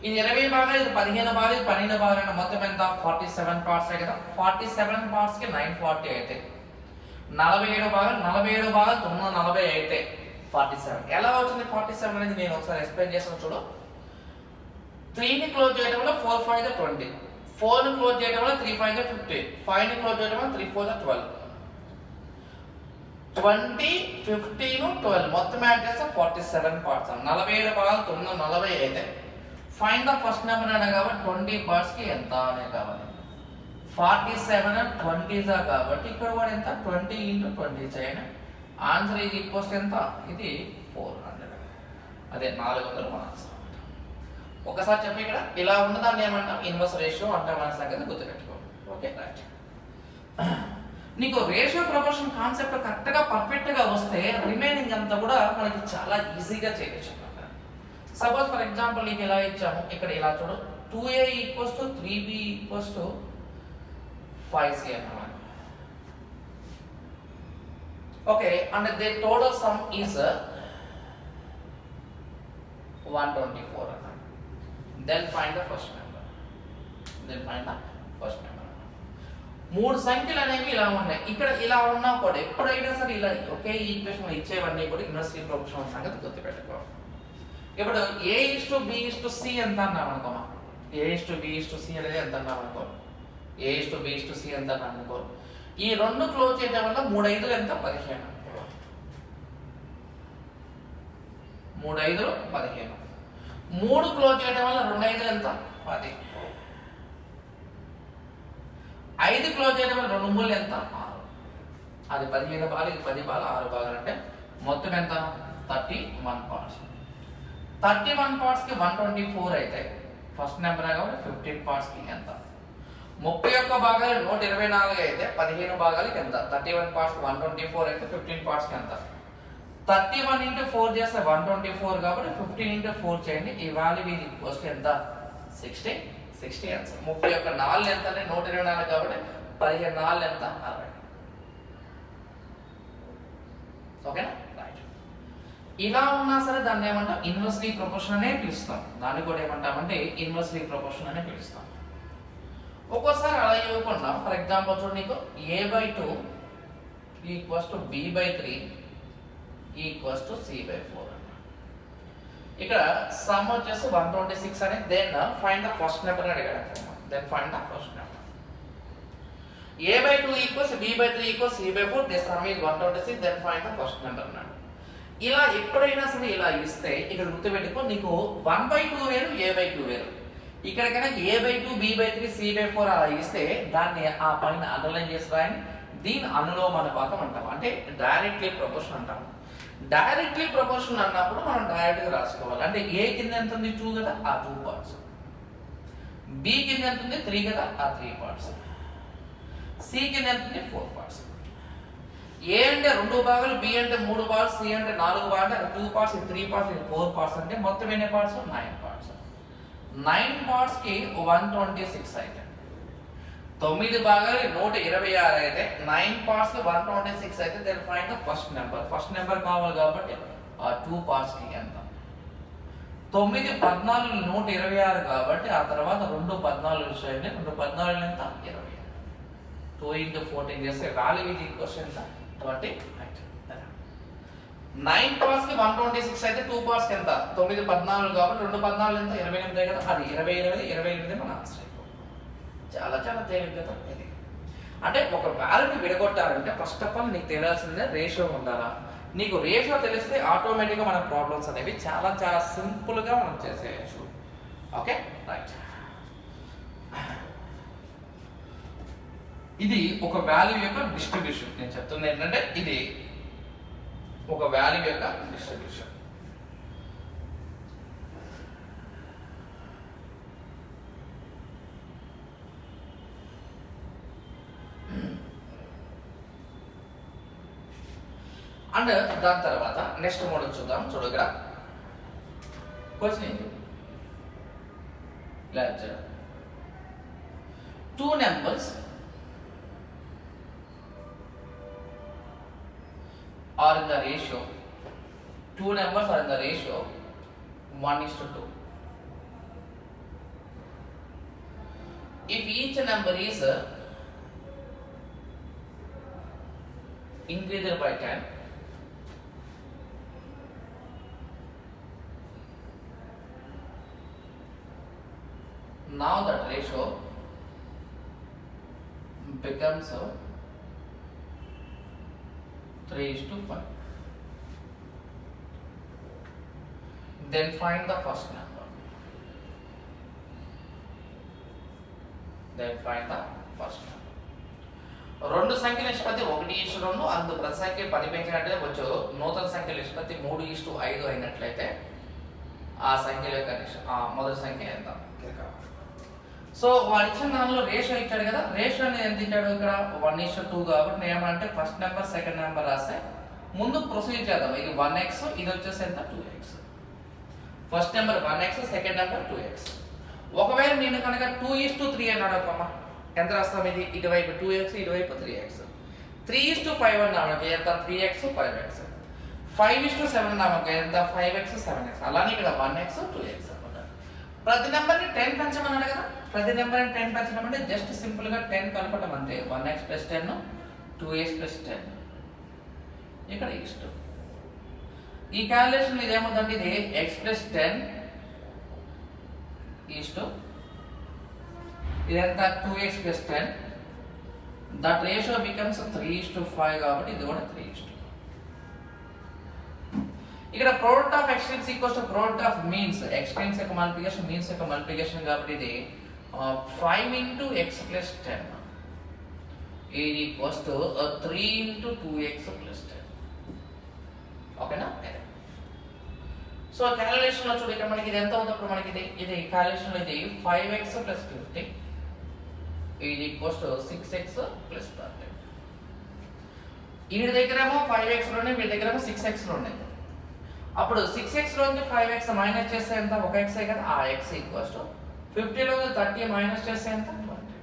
ఇది 20 భాగాలు, ఇది 15 భాగాలు, ఇది 12 భాగాలు, మొత్తం ఎంత 47 పార్ట్స్ కదా. 47 పార్ట్స్ కి 940 అయితే 47 భాగాలు, 47 భాగాలు 940 అయితే 47. ఎలా వచ్చింది 47 అనేది నేను ఒకసారి ఎక్స్ప్లెయిన్ చేస్తాను చూడు. 3 ని క్లోజ్ చేయడం వల్ల 4, 5 20. 4 ని క్లోజ్ చేయడం వల్ల 3, 5 50. 5 ని క్లోజ్ చేయడం వల్ల 3, 4 12. 20, 15, 12 మొత్తం యాడ్ చేస్తే 47 పార్ట్స్. 47 భాగాలు 940 అయితే ఫైండ్ ద ఫస్ట్ నెంబర్ అనే కాబట్టి 20 పార్ట్స్ కి ఎంత అనే కావాలి. 47 20 కాబట్టి ఇక్కడ కూడా ఎంత 20 × 20 చేయండి. ఆన్సర్ ఇది ఈక్వల్స్ ఎంత, ఇది 400. అదే 400 మన ఆన్సర్. ఒకసారి చెప్పి ఇక్కడ ఇలా ఉన్నదాన్ని ఏమంటాం ఇన్వర్స్ రేషియో అంటే మన సంగతి గుర్తుపెట్టుకో. Okay right. నీకు రేషియో ప్రపోర్షన్ కాన్సెప్ట్ కరెక్ట్గా పర్ఫెక్ట్గా వస్తే రిమైనింగ్ అంతా కూడా మనకి చాలా ఈజీగా చేయొచ్చు. సపోజ్ ఫర్ ఎగ్జాంపుల్ నీకు ఇలా ఇచ్చాము, ఇక్కడ ఇలా చూడు 2a = 3b = 5c అన్నమాట. Okay, and the total sum is 124 అన్నమాట. Then find the first number. మూడు సంఖ్యలు అనేవి ఇలా ఉన్నాయి. ఇక్కడ ఇలా ఉన్నా కూడా ఎప్పుడైనా సరే ఇలా ఒకే ఈక్వేషన్ ఇచ్చేవన్నీ కూడా ఇన్వర్స్లీ ప్రపోర్షనల్ సంగతి గుర్తుపెట్టుకో. ఇప్పుడు a:b:c ఎంత అన్నాం అనుకో, a:b:c అనేది ఎంత అన్నాం అనుకో, a:b:c ఎంత అన్నాం అనుకో, ఈ రెండు క్లోజ్ చేయడం వల్ల 3, 5 ఎంత 15. 3, 5 15. 3 క్లోజ్ చేయడం వల్ల 2, 5 ఎంత 10. 5 క్లోజ్ చేయడం వల్ల 2, 3 ఎంత 6. అది 15 భాగాలు, ఇది 10 భాగాలు, 6 భాగాలు అంటే మొత్తం ఎంత 31 పార్ట్స్. 31 పార్ట్స్ కి 124 అయితే ఫస్ట్ నెంబర్ కాబట్టి 15 పార్ట్స్ కి ఎంత. 31 భాగాలు 124 అయితే 15 భాగాలకి ఎంత. 31 పార్ట్స్ 124 అయితే 15 పార్ట్స్ కి ఎంత. 31 × 4 చేస్తే 124 కాబట్టి 15 × 4 చేయండి. ఈ వాల్యూ ఇది వస్తే ఎంత 60 ఆన్సర్. 31 4 ఎంత అంటే 124 కాబట్టి 15 4 ఎంత 60. ఓకేనా రైట్. ఇలా ఉన్నా సరే దాన్ని ఏమంటాం ఇన్వర్స్లీ ప్రపోర్షన్ అనే పిలుస్తాం. దాన్ని కూడా ఏమంటామంటే ఇన్వర్స్లీ ప్రపోర్షన్ అనే పిలుస్తాం. ఒక్కోసారి అలా ఇవ్వకుండా ఫర్ ఎగ్జాంపుల్ చూడు నీకు a/2 = b/3 = c/4. ఇక్కడ సమ్ వచ్చేసి 126 అని. Then find the first number అని అడిగాడు. Then find the first number. a/2 = b/3 = c/4. This sum is 126. Then find the first number అన్నాడు. ఇలా ఎప్పుడైనా సరే ఇలా ఇస్తే ఇక్కడ గుర్తుపెట్టుకో, నీకు 1/2 వేరు, a/2 వేరు. ఇక్కడ కనుక a/2 b/3 c/4 అలా ఇస్తే దాన్ని ఆ పైన అండర్లైన్ చేసి రాయండి. దీని అనులోమానుపాతం అంటాం, అంటే డైరెక్ట్లీ ప్రపోర్షన్ అంటాం. డైరెక్ట్లీ ప్రపోర్షన్ అన్నప్పుడు మనం డైరెక్ట్ గా రాసుకోవాలి. అంటే a కింద ఎంత ఉంది 2 కదా, ఆ 2 పార్ట్స్. b కింద ఎంత ఉంది 3 కదా, ఆ 3 పార్ట్స్. c కింద ఎంత ఉంది 4 పార్ట్స్. a అంటే 2 భాగాలు, b అంటే 3 భాగాలు, c అంటే 4 భాగాలు, 2 పార్ట్స్, 3 పార్ట్స్, 4 పార్ట్స్ అంటే మొత్తం ఎన్ని పార్ట్స్ 9 పార్ట్స్. 9 పార్ట్స్ కి 126 అయితే 9 భాగాలు 126 అయితే 9 పార్ట్స్ కి 126 అయితే then find the first number. First number కావాలి కాబట్టి ఆ 2 పార్ట్స్ కి ఎంత. 9 14 126 కాబట్టి ఆ తర్వాత 2 14 చేయండి. 2 14 ఎంత 20. 2 × 14 చేస్తే వాల్యూ ఇది క్వశ్చన్ ఎంత 20. 9 పార్ట్స్ కి 126 అయితే 2 పార్ట్స్ కి ఎంత 9 14 కాబట్టి 2 14 ఎంత 28 కదా, అది 28 మన ఆన్సర్. చాలా చాలా తేలిక కదా ఇది. అంటే ఒక వాల్యూని విడగొట్టాలంటే ఫస్ట్ ఆఫ్ ఆల్ నీకు తెలియాల్సిందే రేషియో ఉండాలా. నీకు రేషియో తెలిస్తే ఆటోమేటిక్గా మన ప్రాబ్లమ్స్ అనేవి చాలా చాలా సింపుల్గా మనం చేసేయచ్చు. Okay right. ఇది ఒక వాల్యూ యొక్క డిస్ట్రిబ్యూషన్. నేను చెప్తుంది ఏంటంటే ఇది ఒక వాల్యూ యొక్క డిస్ట్రిబ్యూషన్. అండ్ దాని తర్వాత నెక్స్ట్ మోడల్ చూద్దాం. చూడు ఇక్కడ క్వశ్చన్ ఏంటి, two numbers are in the ratio, two numbers are in the ratio 1:2. If each number is increased by 10, now that ratio becomes 3:5. Then find the first number. Then find the first number. రెండు సంఖ్యల నిష్పత్తి 1:2, అందు ప్రతి సంఖ్య 10 పెంచినట్లయితే వచ్చు నూతన సంఖ్యల నిష్పత్తి 3:5 అయినట్లయితే ఆ సంఖ్యల యొక్క మొదటి సంఖ్య ఎంత. సో వాడు ఇచ్చిన దానిలో రేషియో ఇచ్చాడు కదా, రేషియో అనేది ఎంత ఇచ్చాడు ఇక్కడ 1:2 కాబట్టి నేను ఏమంటే ఫస్ట్ నెంబర్ సెకండ్ నెంబర్ రాస్తే ముందు ప్రొసీడ్ చేద్దాం. ఇది 1x, ఇది వచ్చేసి ఎంత 2x. First number 1x, second number 2x. ఒకవేళ నేను కనుక 2:3 అన్నాడు అమ్మా, ఎంత రాస్తాం? ఇది ఇటువైపు 2x, ఇటువైపు 3x. 3:5 అన్నాడు ఎంత 3x 5x. 5:7 అన్నాము ఎంత 5x 7x. అలానే ఇక్కడ 1x 2x అనమాట. ప్రతి నెంబర్ని 10 పెంచమన్నాడు కదా, ప్రతి నెంబర్ని 10 పెంచడం అంటే జస్ట్ సింపుల్ గా 10 కలపడం అంతే. 1x + 10, 2x + 10, ఇక్కడ ఇష్టం. ఈ క్యాలిక్యులేషన్ ఇది ఏమవుతుందంటే ఇది x + 10 ఇష్టం, ఇదంతా 2x + 10. దట్ రేషియో బికమ్స్ 3:5 కాబట్టి ఇది కూడా 3:5. ఇక్కడ product of extremes equals to product of means. Extremes యొక్క మల్టిప్లికేషన్ మీన్స్ యొక్క మల్టిప్లికేషన్ కాబట్టి ఇది 5 × x + 10 ఇది ఈక్వల్స్ టు 3 × 2x + 10. ఓకేనా? సో క్యాలిక్యులేషన్ లో చూడు ఇక్కడ మనకి ఇది ఎంత అవుతుంది. మనకి ఇది క్యాలిక్యులేషన్ లో ఇది 5x + 50 ఇది ఈక్వల్స్ టు 6x + 30. వీడి దగ్గరేమో 5x లో ఉన్నాయి, వీడి దగ్గరేమో 6x లో ఉన్నాయి. అప్పుడు 6x లోంచి 5x మైనస్ చేస్తే ఎంత 1x కదా, ఆ x ఈక్వల్స్ టు 50 లోంచి 30 మైనస్ చేస్తే ఎంత 20.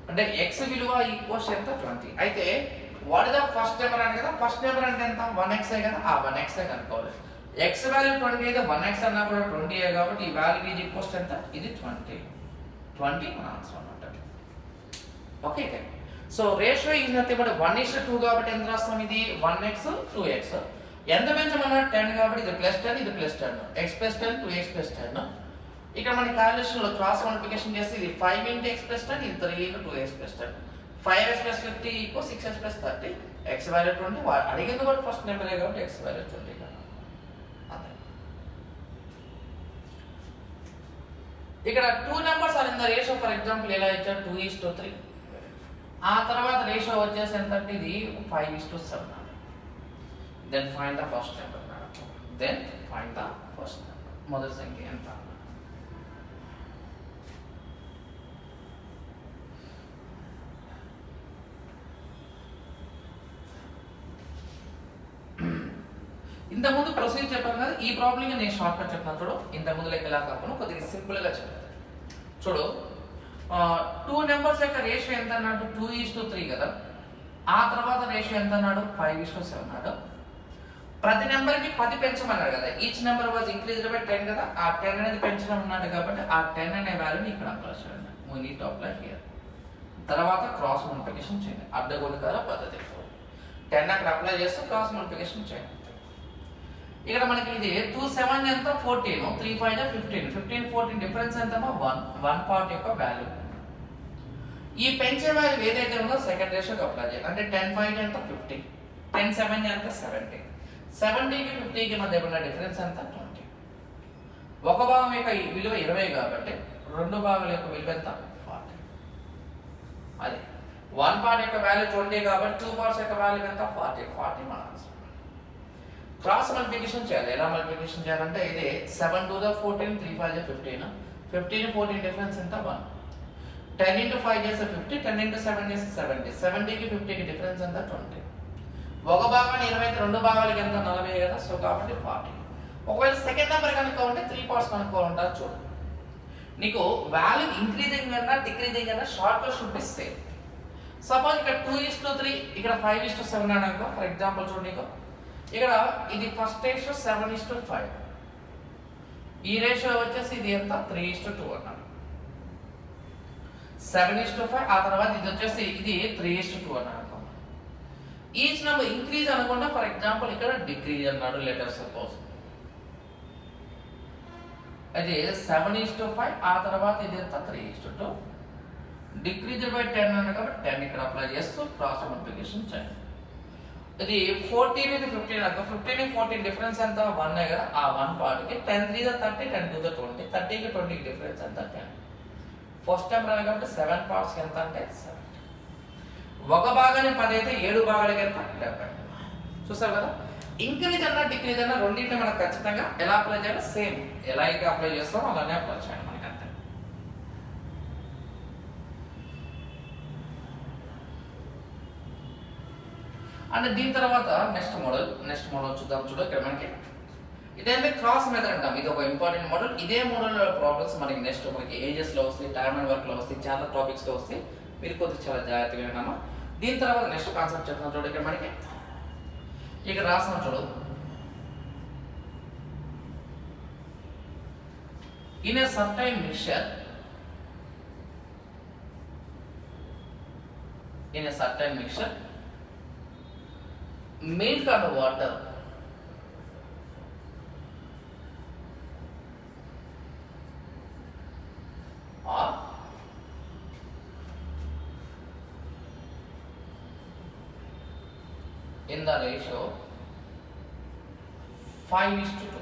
అంటే x విలువ ఈక్వల్స్ ఎంత 20. అయితే what is the first number అంటే కదా, ఫస్ట్ నెంబర్ అంటే ఎంత 1x కదా, ఆ 1x కనుక్కోవాలి. x వాల్యూ 20 అయితే 1x అన్నా కూడా 20 కాబట్టి ఈ వాల్యూ ఈజ్ ఈక్వల్స్ ఎంత, ఇది 20 మన ఆన్సర్ అన్నమాట. Okay. So ratio is nothing but 1:2 కాబట్టి ఎంత రాస్తాం, ఇది 1x 2x. ఎంత పెంచమన్నాడు 10 కాబట్టి ఇది +10, ఇది +10, x + 10 2x + 10. ఇక్కడ మన క్యాలిక్యులేషన్ లో క్రాస్ మల్టిప్లికేషన్ చేస్తే ఇది 5 × x + 10 ఇది 3 × 2x + 10. 5x + 50 = 6x + 30. x value 20, అడిగింది కూడా ఫస్ట్ నెంబరే కాబట్టి x వాల్యూ 20 కదా. అంతే. ఇక్కడ 2 numbers are in the ratio for example ఎలా ఇచ్చారు 2:3. ఆ తర్వాత రేషియో వచ్చేసి ఎంత అంటే ఇది 5:7. Then find the first number. Then find the first number. మొదటి సంఖ్య ఎంత. ఇంతకుముందు ప్రొసీజర్ చెప్పాను కదా, ఈ ప్రాబ్లం నేను షార్ట్ కట్ చెప్పిన చూడు. ఇంతకుముందు లెక్క ఎలా కాకుండా కొద్దిగా సింపుల్ గా చెప్పాను చూడు. 2 నెంబర్స్ యొక్క రేషియో ఎంత అన్నాడు 2:3 కదా. ఆ తర్వాత రేషియో ఎంత అన్నాడు 5:7 అన్నాడు. ప్రతి నెంబర్ కి 10 పెంచమన్నాడు కదా, each number was increased by 10 కదా, ఆ 10 అనేది పెంచడం అన్నాడు కాబట్టి ఆ 10 అనే వాల్యూని ఇక్కడ అప్లై చేయండి. We need to apply here. తర్వాత క్రాస్ మల్టిప్లికేషన్ చేయండి, అడ్డగోలుకార పద్ధతి. 10 అక్కడ అప్లై చేస్తూ క్రాస్ మల్టిప్లికేషన్ చేయండి. ఇక్కడ మనకి ఇది 2 7 ఎంత 14, 3 5 15, 15 14 డిఫరెన్స్ ఎంతమా 1 పార్ట్ యొక్క వాల్యూ. ఈ పెంచే వాల్యూ ఏదైతే ఉందో సెకండ్ రేషియోకి అప్లై చేయాలి. అంటే 10/5 ఎంత 50, 10/7 ఎంత 70, 70కి 50కి మధ్య ఉన్న డిఫరెన్స్ ఎంత 20. ఒక భాగం యొక్క విలువ 20 కాబట్టి రెండు భాగాల యొక్క విలువ ఎంత 40. అది 1 పార్ట్ యొక్క వాల్యూ 20 కాబట్టి 2 పార్ట్స్ యొక్క వాల్యూ ఎంత 40 మన ఆన్సర్. క్రాస్ మల్టిప్లికేషన్ చేయాలి. ఎలా మల్టిప్లికేషన్ చేయాలంటే ఇదే 7 2 14, 3 5 15, 15 14 డిఫరెన్స్ ఎంత 1. 10 into 5 చేస్తే 50, 10 into 7 చేస్తే 70, 70కి 50కి డిఫరెన్స్ ఎంత 20. ఒక భాగాన్ని 20 అయితే రెండు భాగాలకి ఎంత 40 కదా, సో కాబట్టి 40. ఒకవేళ సెకండ్ నెంబర్ కనుక ఉంటే 3 పార్ట్స్ కనుక్కోవాలంటారు. చూడు నీకు వాల్యూ ఇంక్రీజింగ్ అన్నా డిక్రీజింగ్ అన్నా short cut should be same. Suppose ఇక్కడ 2:3 ఇక్కడ 5:7 అనుకో. ఫర్ ఎగ్జాంపుల్ చూడు నీకు ఇక్కడ ఇది ఫస్ట్ రేషియో 7:5, ఈ రేషియో వచ్చేసి ఇది ఎంత 3:2 అన్నాడు. 7:5 ఆ తర్వాత ఇది వచ్చేసి ఇది 3:2 అన్నాడు. ఈచ్ నెంబర్ ఇంక్రీజ్ అనకుండా ఫర్ ఎగ్జాంపుల్ ఇక్కడ డిక్రీజ్ అన్నాడు. లెటర్ సపోజ్ అది 7:5 ఆ తర్వాత ఇది ఎంత 3:2, డిక్రీజ్ బై 10 అన్నాడు కాబట్టి 10 ఇక్కడ అప్లై చేస్తూ క్రాస్ మల్టిప్లికేషన్ చేయండి. ఇది 14 ఇది 15 అనుకో. 15 14 డిఫరెన్స్ ఎంత 1 కదా, ఆ 1 పార్ట్కి 10 3 30, 10 2 20, 30కి 20కి డిఫరెన్స్ ఎంత 10. ఫస్ట్ టైం రాదు కాబట్టి 7 పార్ట్స్కి ఎంత అంటే 70. ఒక భాగాన్ని 10 అయితే 7 భాగాలకి ఎంత 70. చూసారు కదా, ఇంక్రీజ్ అన్నా డిక్రీజ్ అన్నా రెండింటిని మనకు ఖచ్చితంగా ఎలా అప్లై చేయాలి, సేమ్ ఎలా అయితే అప్లై చేస్తామో అలానే అప్లై చేయాలి మనకి అంతే. అంటే దీని తర్వాత నెక్స్ట్ మోడల్ చూద్దాం. చూడు ఇక్కడ మనకి ఇదేంటే క్రాస్ మెథడ్ అంటాం. ఇది ఒక ఇంపార్టెంట్ మోడల్. ఇదే మోడల్ ప్రాబ్లమ్స్ మనకి నెక్స్ట్ మనకి ఏజెస్ లో వస్తాయి, టైమ్ అండ్ వర్క్ లో వస్తాయి, చాలా టాపిక్స్ లో వస్తాయి. మీరు కొద్దిగా చాలా జాగ్రత్తగా విన్నామా. దీని తర్వాత నెక్స్ట్ కాన్సెప్ట్ చెప్తాం. చూడు ఇక్కడ మనకి ఇక్కడ రాసిన చూడు, in a certain mixture milk and water are in the ratio 5:2.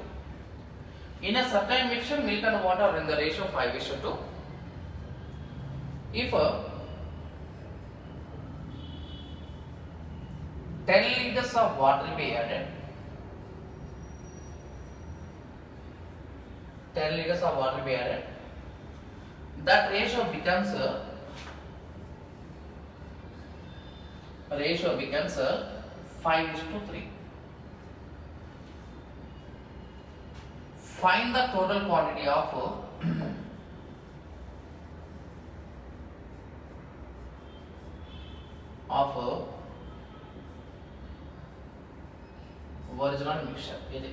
In a certain mixture, milk and water are in the ratio 5:2. If 10 liters of water be added, 10 liters of water be added, that ratio becomes 5:3. Find the total quantity of original mixture. ఇది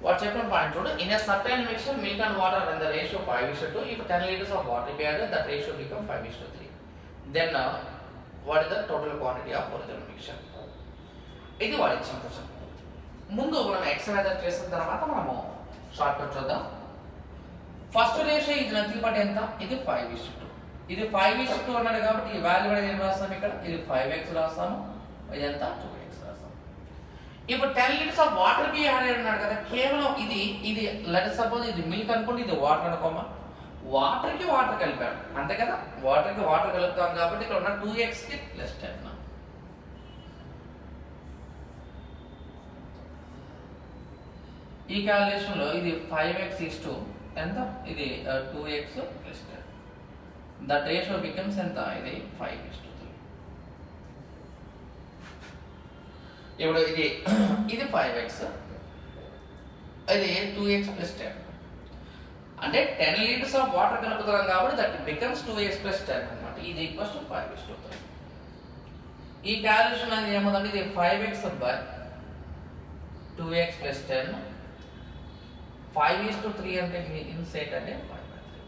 what చెప్పిన point చూడు. In a certain mixture milk and water in the ratio 5:2. If 10 liters of water be added, that ratio become 5:3. Then what is the total quantity of original mixture? ఇది వాడు ఇచ్చిన question. ముందు మనం X method చేసిన తర్వాత మనము short cut చూద్దాం. First ratio ఇది నథింగ్ బట్ ఎంత, ఇది 5:2. ఇది 5:2 అన్నాడు కాబట్టి ఈ వాల్యూ అనేది ఏం రాస్తాము ఇక్కడ, ఇది 5x రాస్తాము, ఇది ఎంత 2x రాస్తాము. ఇప్పుడు 10 liters of water be added అన్నాడు కదా, కేవలం ఇది లెట్ సపోజ్ ఇది మిల్క్ అనుకోండి, ఇది వాటర్ అనుకోమా, వాటర్ కి వాటర్ కలిపాడు అంతే కదా, వాటర్ కి వాటర్ కలుపుతాం కాబట్టి ఇక్కడ ఉన్న 2x కి +10. ఈ క్యాలిక్యులేషన్ లో ఇది 5x ఎంత, ఇది 2x +10. దట్ రేషియో బికమ్స్ ఎంత, ఇది 5:3. ఇప్పుడు ఇది 5x, ఇది 2x +10. అంటే 10 liters of water కలుపుతున్నాం కాబట్టి దట్ బికమ్స్ 2x +10 అన్నమాట. ఇది ఈక్వల్స్ టు 5:3. ఈ క్యాలిక్యులేషన్ అనేది ఏమవుతుంది, ఇది 5x బై 2x +10, 5:3 అంటే ఇన్సైట్ అంటే 5/3.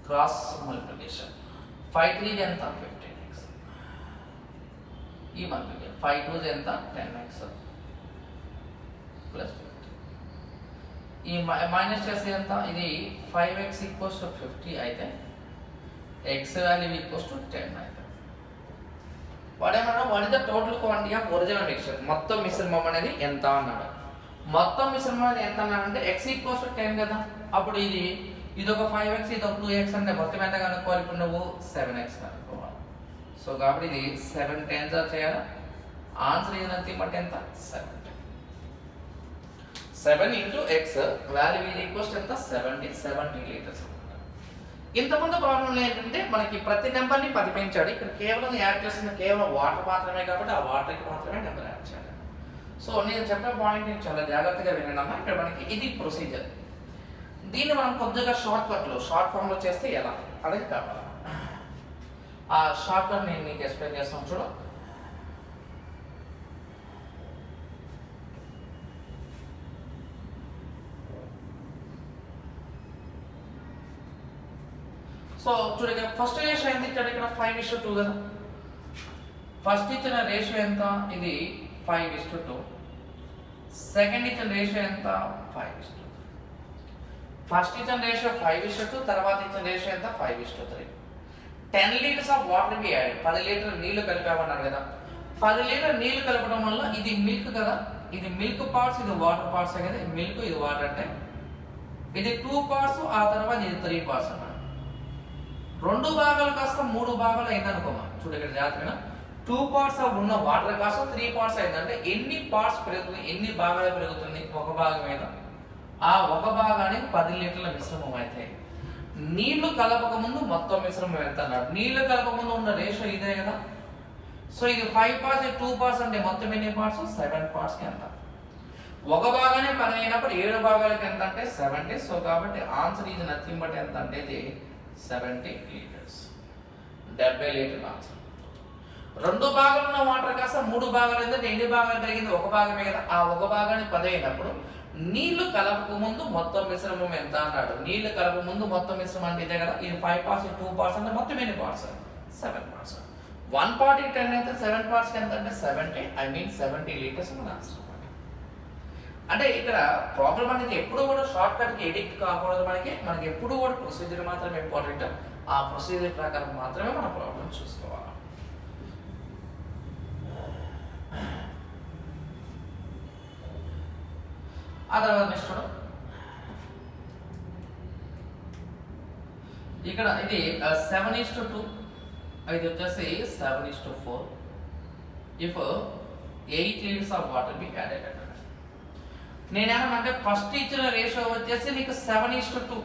క్రాస్ మల్టిప్లికేషన్ 5/3 ఎంత 15x. ఈ మల్టిప్లికేషన్ 5/2 ఎంత 10x +15. ఈ మైనస్ చేస్తే ఎంత, ఇది 5x = 50 అయితే ఎక్స్ వాల్యూ ఈక్వల్స్ టు 10 అయితే వాడేమన్నా what is the total quantity of original mixture, మొత్తం మిశ్రమం అనేది ఎంత అన్నాడు. మొత్తం మిశ్రమం అనేది ఎంత అన్నాడంటే ఎక్స్ ఈక్వల్స్ టు 10 కదా. అప్పుడు ఇది ఒక 5x ఇది ఒక 2x అంటే మొత్తం ఎంత కనుక్కోవాలి. ఇప్పుడు నువ్వు 7x కనుక్కోవాలి. సో కాబట్టి ఇది 7 10s చేయాలి. ఆన్సర్ ఏదైతే బట్ ఎంత 7 into x వాల్యూ ఇది ఈక్వల్స్ ఎంత 70 లీటర్స్. ఇంతకుముందు ప్రాబ్లంలో ఏంటంటే మనకి ప్రతి నెంబర్ని 10 పెంచాడు. ఇక్కడ కేవలం యాడ్ చేస్తున్న కేవలం వాటర్ మాత్రమే కాబట్టి ఆ వాటర్కి మాత్రమే నెంబర్ యాడ్ చేయాలి. సో నేను చెప్పిన పాయింట్ నేను చాలా జాగ్రత్తగా వినడమ్మా. ఇక్కడ మనకి ఇది ప్రొసీజర్. దీన్ని మనం కొద్దిగా షార్ట్ ఫామ్లో చేస్తే ఎలా అనేది కావాలి. ఆ షార్ట్ కట్ నేను నీకు ఎక్స్ప్లెయిన్ చేస్తాను చూడు. సో చూడండి ఫస్ట్ రేషియో ఎంత ఇచ్చాడు ఇక్కడ 5:2 కదా. ఫస్ట్ ఇచ్చిన రేషియో ఎంత ఇది 5:2. సెకండ్ ఇచ్చిన రేషియో ఎంత 5:2. ఫస్ట్ ఇచ్చిన రేషియో 5:2, తర్వాత ఇచ్చిన రేషియో ఎంత 5:3. 10 litres of water be add. 10 లీటర్ల నీళ్లు కలిపామన్నారు కదా. 10 లీటర్ నీళ్లు కలపడం వల్ల ఇది మిల్క్ కదా, ఇది మిల్క్ పార్ట్స్ ఇది వాటర్ పార్ట్స్ కదా. మిల్క్ ఇది వాటర్ అంటే ఇది 2 పార్ట్స్, ఆ తర్వాత ఇది 3 పార్ట్స్ అన్నమాట. 2 భాగాలు కాస్త 3 భాగాలు అయిందనుకోమా. చూడు ఇక్కడ జాగ్రత్తగా 2 పార్ట్స్ ఉన్న వాటర్ కాస్త 3 పార్ట్స్ అయిందంటే ఎన్ని పార్ట్స్ పెరుగుతుంది, ఎన్ని భాగాలు పెరుగుతుంది ఒక భాగం మీద. ఆ ఒక భాగానికి 10 లీటర్ల మిశ్రమం అయితే నీళ్లు కలపక ముందు మొత్తం మిశ్రమం ఎంత అన్నాడు. నీళ్లు కలపక ముందు ఉన్న రేషియో ఇదే కదా. సో ఇది 5 పార్ట్స్ 2 పార్ట్స్ అంటే మొత్తం ఎన్ని పార్ట్స్ 7 పార్ట్స్ కి ఎంత. ఒక భాగానే 10 అయినప్పుడు 7 భాగాలకి ఎంత అంటే 70. సో కాబట్టి ఆన్సర్ ఇది నథింగ్ బట్ ఎంత అంటే ఇది 70 లీటర్స్. 70 లీటర్ల ఆన్సర్. 2 భాగాలు ఉన్న వాటర్ కాస్త 3 భాగాలు అయితే ఎన్ని భాగాలు పెరిగింది ఒక భాగమే కదా. ఆ ఒక భాగానికి 10 అయినప్పుడు నీళ్లు కలపక ముందు మొత్తం మిశ్రమం ఎంత అన్నాడు. నీళ్లు కలపక ముందు మొత్తం మిశ్రమం అంటే ఇదే కదా. ఇది 5 పార్ట్స్ 2 పార్ట్స్ అంటే మొత్తం ఎన్ని పార్ట్స్ 7 పార్ట్స్. 1 పార్ట్ 10 అయితే 7 పార్ట్స్ ఎంత అంటే 70 లీటర్స్ మన ఆన్సర్. అంటే ఇక్కడ ప్రాబ్లం అనేది ఎప్పుడు కూడా షార్ట్ కట్ కి ఎడిక్ట్ కాకూడదు. మనకి ఎప్పుడు కూడా ప్రొసీజర్ మాత్రమే ఇంపార్టెంట్. ఆ ప్రొసీజర్ ప్రకారం మాత్రమే మన ప్రాబ్లం చూసుకోవాలి. ఆ తర్వాత నెక్స్ట్ చూడు, ఇక్కడ ఇది 7:2, ఇది వచ్చేసి 7:4. If 8 litres of water be added అన్నాడు. నేనేమనంటే ఫస్ట్ ఇచ్చిన రేషియో వచ్చేసి నీకు 7:2,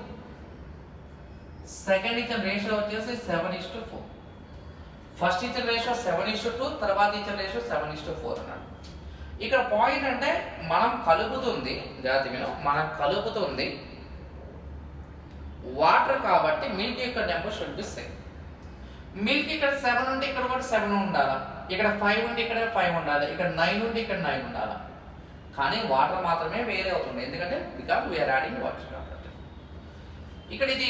సెకండ్ ఇచ్చిన రేషియో వచ్చేసి 7:4. ఫస్ట్ ఇచ్చిన రేషియో 7:2, తర్వాత ఇచ్చిన రేషియో 7:4 అన్నాడు. ఇక్కడ పాయింట్ అంటే మనం కలుపుతుంది మనం కలుపుతుంది వాటర్ కాబట్టి మిల్క్ యొక్క number should be same. Milk ఇక్కడ 7 ఉంటే ఇక్కడ కూడా 7 ఉండాలా, ఇక్కడ 5 ఉంటే ఇక్కడ 5 ఉండాలి, ఇక్కడ 9 ఉంటే ఇక్కడ 9 ఉండాలా. కానీ వాటర్ మాత్రమే వేరే అవుతుంది, ఎందుకంటే బికాజ్ వీఆర్ యాడింగ్ వాటర్ కాబట్టి. ఇక్కడ ఇది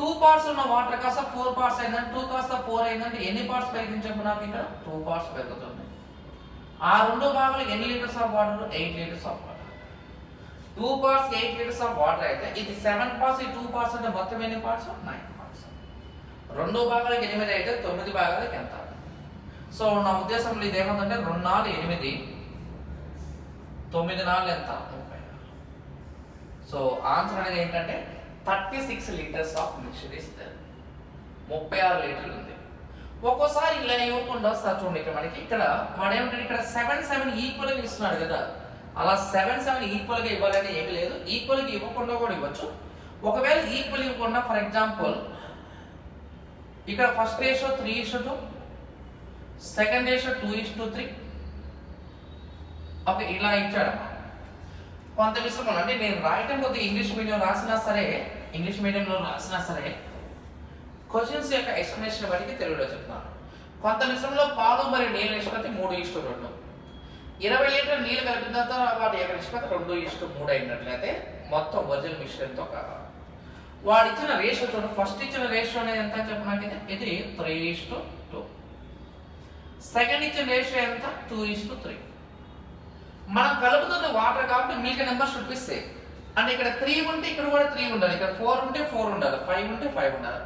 2 పార్ట్స్ ఉన్న వాటర్ కాస్త 4 పార్ట్స్ అయిందంటే 2 కాస్త 4 అయిందంటే ఎన్ని పార్ట్స్ పెరిగింది చెప్పు నాకు. ఇక్కడ 2 పార్ట్స్ పెరుగుతుంది. ఆ 2 భాగాలు ఎన్ని litres of water 8 litres of water. 2 parts 8 litres of water అయితే ఇది 7 పార్ట్స్ ఈ 2 పార్ట్స్ అంటే మొత్తం ఎన్ని పార్ట్స్ 9 పార్ట్స్. 2 భాగాలకు 8 అయితే 9 భాగాలకు ఎంత. సో నా ఉద్దేశంలో ఇది ఏమంటే 2 4 8, 9 4 ఎంత 30. సో ఆన్సర్ అనేది ఏంటంటే 36 లీటర్స్ ఆఫ్ మిక్చర్ ఇస్తారు. 36 లీటర్లు ఉంది. ఒక్కోసారి ఇలా ఇవ్వకుండా వస్తారు చూడండి. ఇక్కడ మనకి ఇక్కడ వాడు ఏమంటే ఇక్కడ 7 7 ఈక్వల్ గా ఇస్తున్నాడు కదా. అలా 7 7 ఈక్వల్ గా ఇవ్వాలని ఏమి లేదు, ఈక్వల్ గా ఇవ్వకుండా కూడా ఇవ్వచ్చు. ఒకవేళ ఈక్వల్ ఇవ్వకుండా ఫర్ ఎగ్జాంపుల్ ఇక్కడ first ratio 3:2, second ratio 2:3. Okay ఇలా ఇచ్చాడు. కొంత విషయం అంటే నేను రాయటం కొద్దిగా ఇంగ్లీష్ మీడియంలో రాసినా సరే క్వశ్చన్స్ యొక్క ఎక్స్ప్లెనేషన్ బట్టి తెలుగులో చెప్తాను. కొంత నిమిషంలో పాలు మరియు నీళ్ళ నిష్పత్తి 3:2. 20 లీటర్ నీళ్ళు కలిపిన తర్వాత వాటి యొక్క నిష్పత్తి 2:3 అయినట్లయితే మొత్తం ఒరిజినల్ మిశ్రమంతో కావాలి. వాడు ఇచ్చిన రేషియో చూడండి. ఫస్ట్ ఇచ్చిన రేషియో అనేది ఎంత చెప్పు నాకు. ఇది 3:2. సెకండ్ ఇచ్చిన రేషియో ఎంత 2:3. మనం కలుపుతున్న వాటర్ కాబట్టి milk number should be same. అంటే ఇక్కడ 3 ఉంటే ఇక్కడ కూడా 3 ఉండాలి, ఇక్కడ 4 ఉంటే 4 ఉండాలి, 5 ఉంటే 5 ఉండాలి.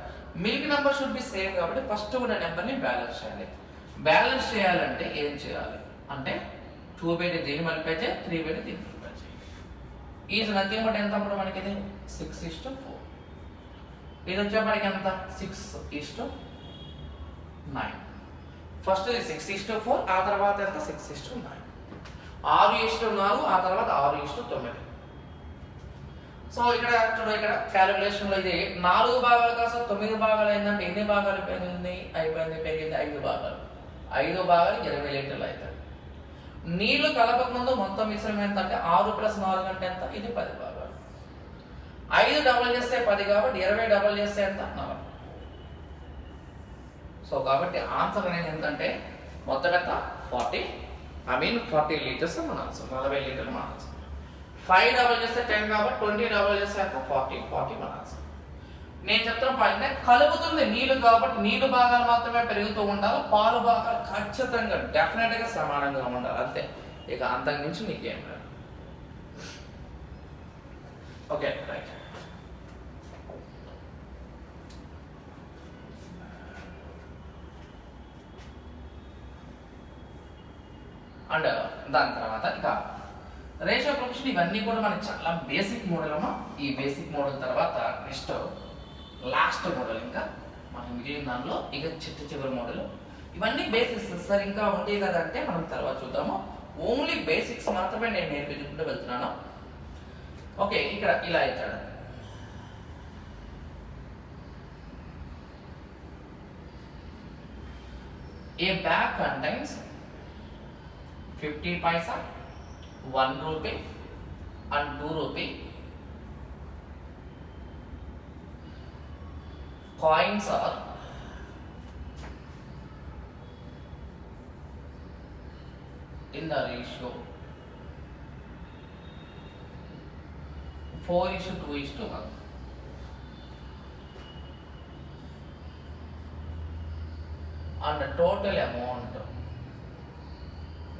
Milk number should be same కాబట్టి ఫస్ట్ ఉన్న నెంబర్ని బ్యాలెన్స్ చేయాలి. బ్యాలెన్స్ చేయాలంటే ఏం చేయాలి అంటే 2 పెట్టి దీన్ని మల్టిప్లై చేయి, 3 పెట్టి దీన్ని మల్టిప్లై చేయి. ఈజ్ నథింగ్ బట్ ఎంత అప్పుడు మనకి ఇది 6:4. ఇది వచ్చేప్పటికి ఎంత 6:9. ఫస్ట్ ఇది 6:4, ఆ తర్వాత ఎంత 6:9. 6:4, ఆ తర్వాత 6:9. సో ఇక్కడ చూడు, ఇక్కడ క్యాలిక్యులేషన్ లో ఇది 4 భాగాలు కాస్త 9 భాగాలు అయిందంటే ఎన్ని భాగాలు పెరిగింది? పెరిగింది 5 భాగాలు. 5 భాగాలు 20 లీటర్లు అవుతాయి. నీళ్లు కలపక ముందు మొత్తం మిశ్రమం ఎంత అంటే 6 + 4 అంటే ఎంత? ఇది 10 భాగాలు. 5 డబుల్ చేస్తే 10 కాబట్టి 20 డబుల్ చేస్తే ఎంత? 40. సో కాబట్టి ఆన్సర్ అనేది ఎంతంటే మొత్తం ఎంత? 40 లీటర్స్ మన ఆన్సర్. 40 లీటర్లు మన ఆన్సర్. 5 డబుల్ చేస్తే 10 కాబట్టి 20 డబుల్ చేస్తే ఎంత? 40 మన ఆన్సర్. నేను చెప్తున్న పాయింట్ కలుపుతుంది నీళ్లు కాబట్టి నీళ్లు భాగాలు మాత్రమే పెరుగుతూ ఉండాలి, పాలు భాగాలు ఖచ్చితంగా డెఫినెట్ గా సమానంగా ఉండాలి అంతే. ఇక అంతకు మించి నీకేం లేదు. Okay right. అండ్ దాని తర్వాత ఇక రేషియో ప్రొపోర్షన్ ఇవన్నీ కూడా మనకి చాలా బేసిక్ మోడల్ అమ్మా. ఈ బేసిక్ మోడల్ తర్వాత నెక్స్ట్ లాస్ట్ మోడల్, ఇంకా మనం మిగిలిన దానిలో ఇక చివరి మోడల్. ఇవన్నీ బేసిక్స్ సార్, ఇంకా ఉంటాయి కదా అంటే మనం తర్వాత చూద్దాము. ఓన్లీ బేసిక్స్ మాత్రమే నేను నేర్పించుకుంటూ వెళ్తున్నాను. ఓకే, ఇక్కడ ఇలా ఇచ్చాడు. ఏ bag contains 50 paisa, 1 rupee and 2 rupee coins are in the ratio 4:2:1. And the total amount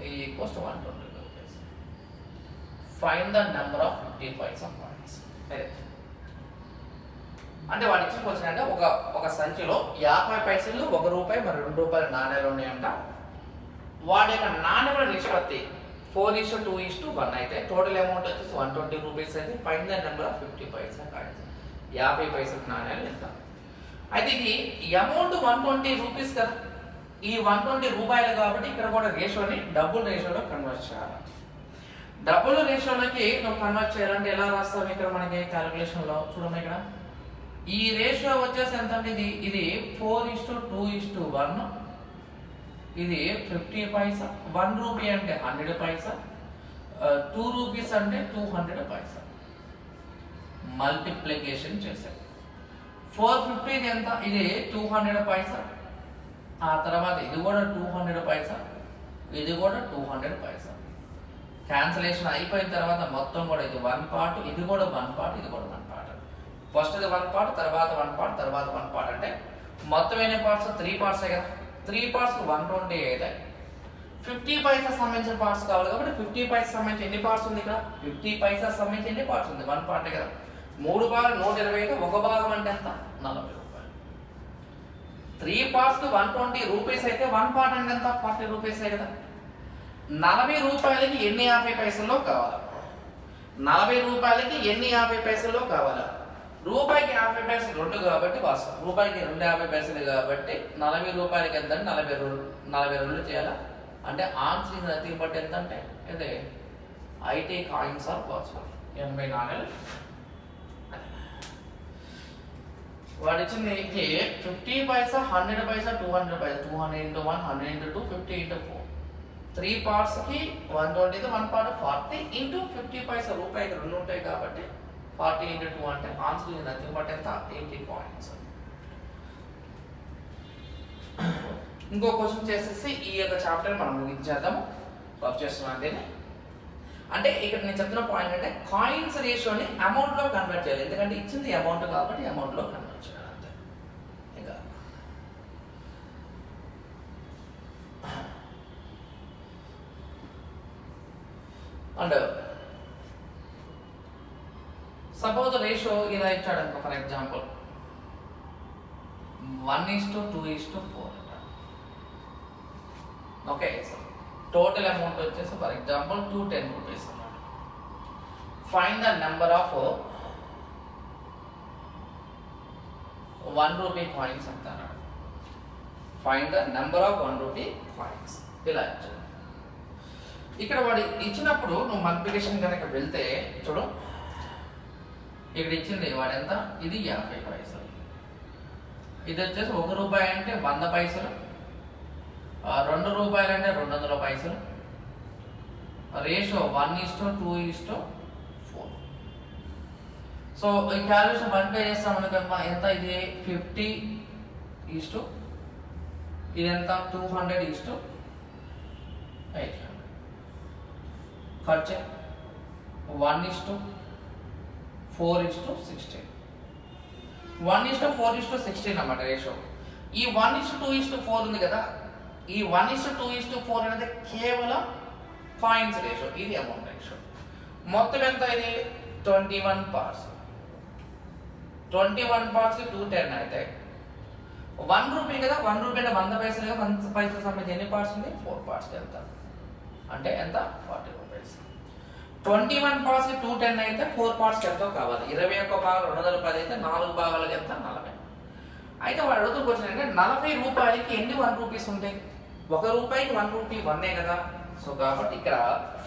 equals to 120 rupees. Find the number of 50 paisa coins. అంటే వాడు ఇచ్చిన క్వశ్చన్ అంటే ఒక సంచిలో 50 పైసలు, 1 రూపాయి మరి 2 రూపాయల నాణ్యాలు ఉన్నాయంట. వాడి యొక్క నాణ్యముల నిష్పత్తి 4:2:1 అయితే టోటల్ అమౌంట్ వచ్చేసి 120 రూపీస్ అయితే. Find the number of 50 Paisa coins. 50 పైసల నాణ్యాలు ఎంత? అయితే ఇది అమౌంట్ 120 రూపీస్ కదా, ఈ 120 రూపాయలు కాబట్టి ఇక్కడ కూడా రేషియోని డబుల్ రేషియోలో కన్వర్ట్ చేయాలి. డబుల్ రేషియోలోకి నువ్వు కన్వర్ట్ చేయాలంటే ఎలా రాస్తావు? ఇక్కడ మనకి క్యాలిక్యులేషన్లో చూడమ్మా, ఇక్కడ ఈ రేషియో వచ్చేసి ఎంత అంటే ఇది 4:2:1, ఇది 50 పైసా, 1 రూపీ అంటే 100 పైసా, 2 రూపీస్ అంటే 200 పైసా. మల్టిప్లికేషన్ చేశారు. 450 ఇది ఎంత? ఇది 200 పైసా, ఆ తర్వాత ఇది కూడా 200 పైసా, ఇది కూడా 200 పైసా. క్యాన్సిలేషన్ అయిపోయిన తర్వాత మొత్తం కూడా ఇది 1 పార్ట్, ఇది కూడా 1 పార్ట్, ఇది కూడా 1 పార్ట్. ఫస్ట్ ఇది 1 పార్ట్, తర్వాత 1 పార్ట్, తర్వాత 1 పార్ట్. అంటే మొత్తం ఎన్ని పార్ట్స్? 3 పార్ట్స్ కదా. 3 పార్ట్స్ 120 అయితే 50 పైసా సంబంధించిన పార్ట్స్ కావాలి కాబట్టి 50 పైసా సంబంధించి ఎన్ని పార్ట్స్ ఉంది ఇక్కడ? 50 పైసా సంబంధించి ఎన్ని పార్ట్స్ ఉంది? 1 పార్ట్ కదా. 3 భాగాలు 120 అయితే 1 భాగం అంటే ఎంత? 40 రూపాయలు. 3 పార్ట్స్ 120 రూపీస్ అయితే 1 పార్ట్ అంటే ఎంత? 40 రూపీస్ కదా. 40 రూపాయలకి ఎన్ని 50 పైసల్లో కావాలా? 40 రూపాయలకి ఎన్ని 50 పైసల్లో కావాలా? రూపాయికి 50 పైసలు 2 కాబట్టి వాస్తవం, రూపాయికి 2 50 పైసలు కాబట్టి 40 రూపాయలకి ఎంత? 40 రెండు చేయాలా అంటే ఆన్సర్ నథింగ్ బట్ ఎంత అంటే ఇదే 80 కాయిన్స్ ఆర్ పాసిబుల్. 80 నాణ్యాలు. వాడు ఇచ్చింది 50 పైసా, 100 పైసా, 200 పైసా. 200 × 1, 100 × 2, 50 × 4. 3 పార్ట్స్ కి 120 1 పార్ట్ 40 × 50 పైసా. రూపాయికి 2 ఉంటాయి కాబట్టి 40 × 2 అంటే ఆన్సర్ నథింగ్ బట్ ఎంత? 80 కాయిన్స్. ఇంకో క్వశ్చన్ చేసేసి ఈ యొక్క చాప్టర్ మనం ముగించేద్దాము. రఫ్ చేస్తున్నాను అంతేనే. అంటే ఇక్కడ నేను చెప్తున్న పాయింట్ అంటే కాయిన్స్ రేషియోని అమౌంట్ లో కన్వర్ట్ చేయాలి. ఎందుకంటే ఇచ్చింది అమౌంట్ కాబట్టి అమౌంట్ లో కన్వర్ట్ చేయాలి అంతే. ఇంకా అండ్ సపోజ్ రేషియో ఇలా ఇచ్చాడు అనుకో, for example 1:2:4. Okay sir, total amount వచ్చేసి ఫర్ ఎగ్జాంపుల్ 210 రూపీస్ అన్నమాట. Find the number of 1 rupee coins అంటారు. Find the number of 1 rupee coins. ఇలా ఇచ్చాడు. ఇక్కడ వాడు ఇచ్చినప్పుడు నువ్వు మల్టిప్లికేషన్ కనుక వెళ్తే చూడు, ఇక్కడ ఇచ్చింది వాడు ఎంత, ఇది 50 పైసలు, ఇది వచ్చేసి 1 రూపాయి అంటే 100 పైసలు, 2 రూపాయలు అంటే 200 పైసలు, రేషియో 1:2:4. సో ఈ క్యాల్కులేషన్ మల్టిప్లై చేస్తాం అనుకమ్మా ఎంత, ఇది 50 ఇది ఎంత 200:800. ఖర్చు 1:4:16. 1:4:16 అన్నమాట రేషియో. ఈ 1:2:4 ఉంది కదా, ఈ 1:2:4 అనేది కేవలం కాయిన్స్ రేషియో, ఇది అమౌంట్ రేషియో. మొత్తం ఎంత, ఇది 21 పార్ట్స్. 21 పార్ట్స్ 210 అయితే 1 రూపీ కదా, 1 రూపీ అంటే 100 పైసలు కదా, 100 పైసలు సంబంధించి ఎన్ని పార్ట్స్ ఉంది, 4 పార్ట్స్ ఎంత అంటే ఎంత 40 రూపీస్. 21 పార్ట్స్ 210 అయితే 4 పార్ట్స్ ఎంతో కావాలి, 21 భాగాలు 210 అయితే 4 భాగాలకు ఎంత 40. అయితే వాడు అడుగుతూ క్వశ్చన్ అంటే 40 రూపాయలకి ఎన్ని 1 రూపీస్ ఉంటాయి, 1 రూపాయికి 1 రూపీ 1 కదా. సో కాబట్టి ఇక్కడ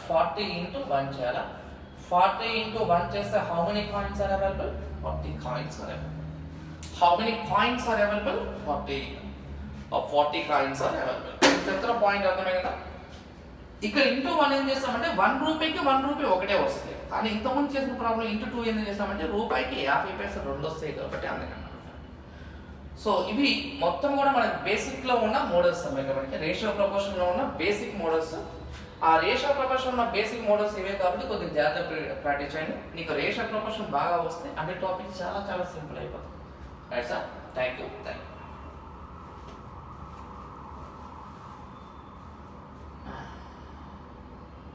40 into 1 చేయాలా. 40 into 1 చేస్తే how many coins are available, 40 coins are available. How many coins are available, 40 coins are available. చెప్తున్న పాయింట్ అర్థమే కదా. ఇక్కడ ఇంటూ 1 ఏం చేస్తామంటే 1 రూపీకి 1 రూపీ ఒకటే వస్తుంది, కానీ ఇంతకుముందు చేసిన ప్రాబ్లం ఇంటూ 2 ఏం చేస్తామంటే రూపాయికి 50 పైసలు 2 వస్తాయి కాబట్టి అందుకన్నా. సో ఇవి మొత్తం కూడా మనకి బేసిక్ లో ఉన్న మోడల్స్ అన్నమాట. మనకి రేషియో ప్రపోర్షన్ లో ఉన్న బేసిక్ మోడల్స్. ఆ రేషియో ప్రపోర్షన్ ఉన్న బేసిక్ మోడల్స్ ఇవే కాబట్టి కొద్దిగా జాగ్రత్త ప్రాక్టీస్ చేయండి. నీకు రేషియో ప్రపోర్షన్ బాగా వస్తే అన్ని టాపిక్స్ చాలా చాలా సింపుల్ అయిపోతుంది. Right sir, thank you.